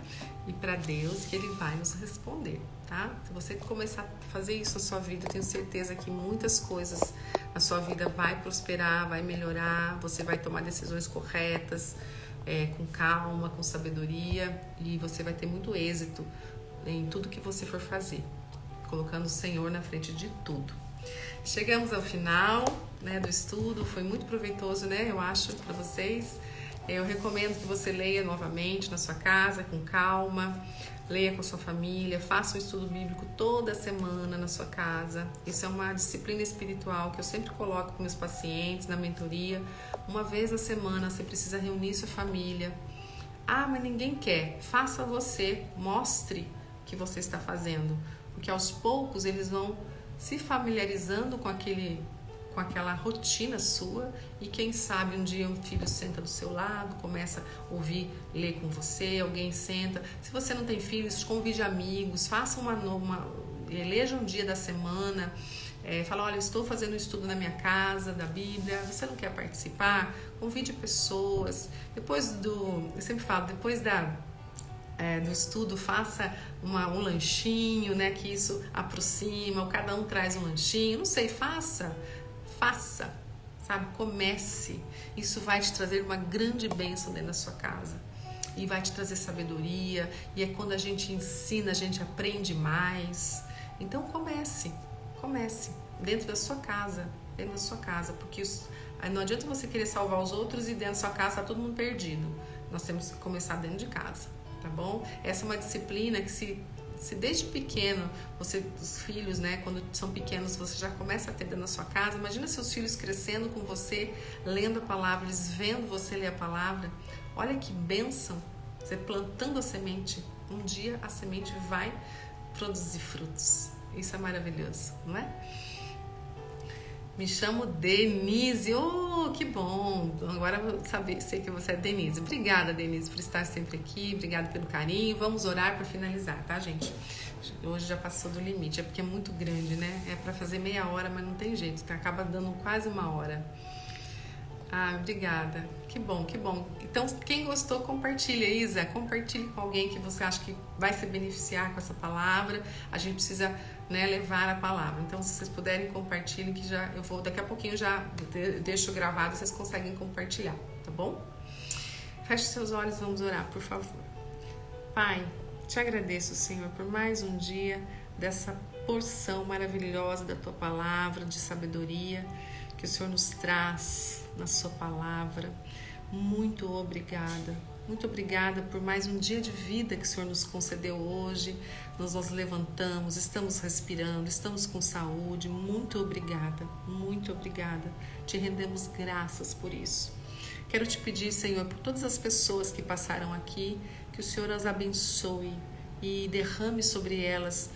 e para Deus que Ele vai nos responder, tá? Se você começar a fazer isso na sua vida, eu tenho certeza que muitas coisas na sua vida vai prosperar, vai melhorar, você vai tomar decisões corretas, com calma, com sabedoria, e você vai ter muito êxito em tudo que você for fazer, colocando o Senhor na frente de tudo. Chegamos ao final, né, do estudo, foi muito proveitoso, né, eu acho, para vocês. Eu recomendo que você leia novamente na sua casa, com calma, leia com sua família, faça um estudo bíblico toda semana na sua casa. Isso é uma disciplina espiritual que eu sempre coloco com meus pacientes na mentoria. Uma vez na semana você precisa reunir sua família. Ah, mas ninguém quer. Faça você, mostre que você está fazendo, porque aos poucos eles vão se familiarizando com aquela rotina sua, e quem sabe um dia um filho senta do seu lado, começa a ouvir, ler com você, alguém senta. Se você não tem filhos, convide amigos, faça eleja um dia da semana, fala, olha, eu estou fazendo um estudo na minha casa, da Bíblia, você não quer participar? Convide pessoas. Eu sempre falo, depois do estudo, faça um lanchinho, né, que isso aproxima, ou cada um traz um lanchinho, não sei, faça, sabe, comece. Isso vai te trazer uma grande bênção dentro da sua casa e vai te trazer sabedoria, e é quando a gente ensina, a gente aprende mais. Então comece dentro da sua casa, porque não adianta você querer salvar os outros e dentro da sua casa tá todo mundo perdido. Nós temos que começar dentro de casa, tá bom? Essa é uma disciplina que se desde pequeno, os filhos, né, quando são pequenos, você já começa a ter dentro da sua casa. Imagina seus filhos crescendo com você, lendo a palavra, eles vendo você ler a palavra. Olha que bênção, você plantando a semente. Um dia a semente vai produzir frutos. Isso é maravilhoso, não é? Me chamo Denise. Oh, que bom! Agora eu sei que você é Denise. Obrigada, Denise, por estar sempre aqui. Obrigada pelo carinho. Vamos orar para finalizar, tá, gente? Hoje já passou do limite. É porque é muito grande, né? É para fazer meia hora, mas não tem jeito. Tá? Acaba dando quase uma hora. Ah, obrigada. Que bom, que bom. Então, quem gostou, compartilha, Isa. Compartilhe com alguém que você acha que vai se beneficiar com essa palavra. A gente precisa, né, levar a palavra. Então, se vocês puderem, compartilhem, que daqui a pouquinho já deixo gravado, vocês conseguem compartilhar, tá bom? Feche seus olhos, vamos orar, por favor. Pai, te agradeço, Senhor, por mais um dia dessa porção maravilhosa da tua palavra, de sabedoria, que o Senhor nos traz na sua palavra. Muito obrigada. Muito obrigada por mais um dia de vida que o Senhor nos concedeu hoje. Nós nos levantamos, estamos respirando, estamos com saúde. Muito obrigada, muito obrigada. Te rendemos graças por isso. Quero te pedir, Senhor, por todas as pessoas que passaram aqui, que o Senhor as abençoe e derrame sobre elas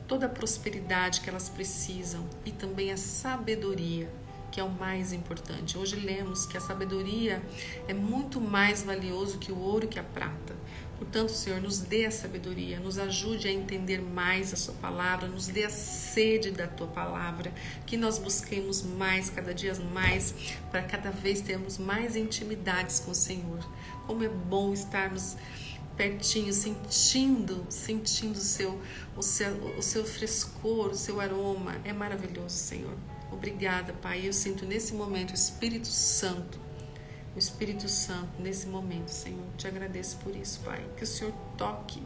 toda a prosperidade que elas precisam e também a sabedoria, que é o mais importante. Hoje lemos que a sabedoria é muito mais valioso que o ouro e que a prata. Portanto, Senhor, nos dê a sabedoria, nos ajude a entender mais a sua palavra, nos dê a sede da tua palavra, que nós busquemos mais, cada dia mais, para cada vez termos mais intimidades com o Senhor. Como é bom estarmos pertinho, sentindo o seu frescor, o seu aroma. É maravilhoso, Senhor. Obrigada, Pai. Eu sinto nesse momento o Espírito Santo nesse momento, Senhor. Te agradeço por isso, Pai. Que o Senhor toque,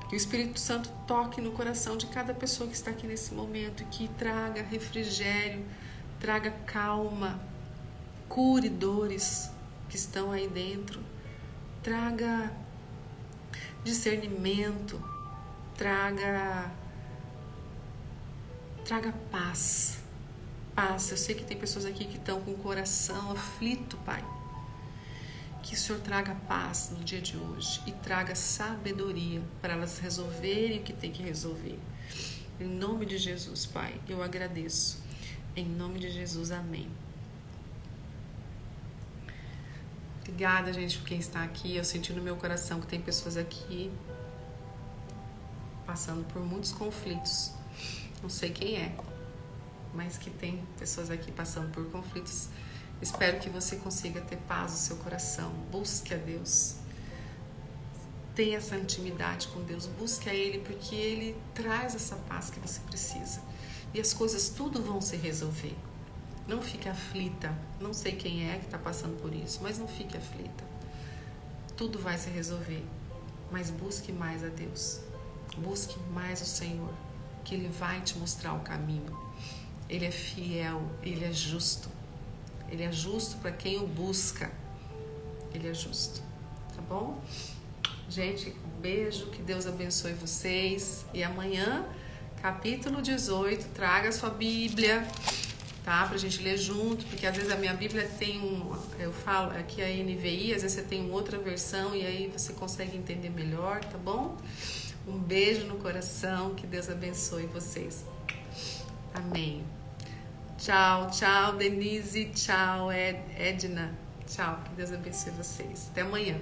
que o Espírito Santo toque no coração de cada pessoa que está aqui nesse momento, que traga refrigério, traga calma, cure dores que estão aí dentro, traga discernimento, traga paz. Eu sei que tem pessoas aqui que estão com o coração aflito, Pai. Que o Senhor traga paz no dia de hoje e traga sabedoria para elas resolverem o que tem que resolver. Em nome de Jesus, Pai, eu agradeço. Em nome de Jesus, amém. Obrigada, gente, por quem está aqui. Eu senti no meu coração que tem pessoas aqui passando por muitos conflitos. Não sei quem é, mas que tem pessoas aqui passando por conflitos Espero que você consiga ter paz no seu coração. Busque a Deus. Tenha essa intimidade com Deus. Busque a Ele, porque Ele traz essa paz que você precisa. E as coisas tudo vão se resolver. Não fique aflita. Não sei quem é que está passando por isso, mas não fique aflita. Tudo vai se resolver. Mas busque mais a Deus. Busque mais o Senhor, que Ele vai te mostrar o caminho. Ele é fiel, Ele é justo. Ele é justo para quem o busca. Ele é justo. Tá bom? Gente, um beijo. Que Deus abençoe vocês. E amanhã, capítulo 18, traga a sua Bíblia, tá? Pra gente ler junto, porque às vezes a minha Bíblia tem eu falo, aqui é a NVI, às vezes você tem outra versão e aí você consegue entender melhor, tá bom? Um beijo no coração, que Deus abençoe vocês. Amém. Tchau, tchau, Denise, tchau, Edna. Tchau, que Deus abençoe vocês. Até amanhã.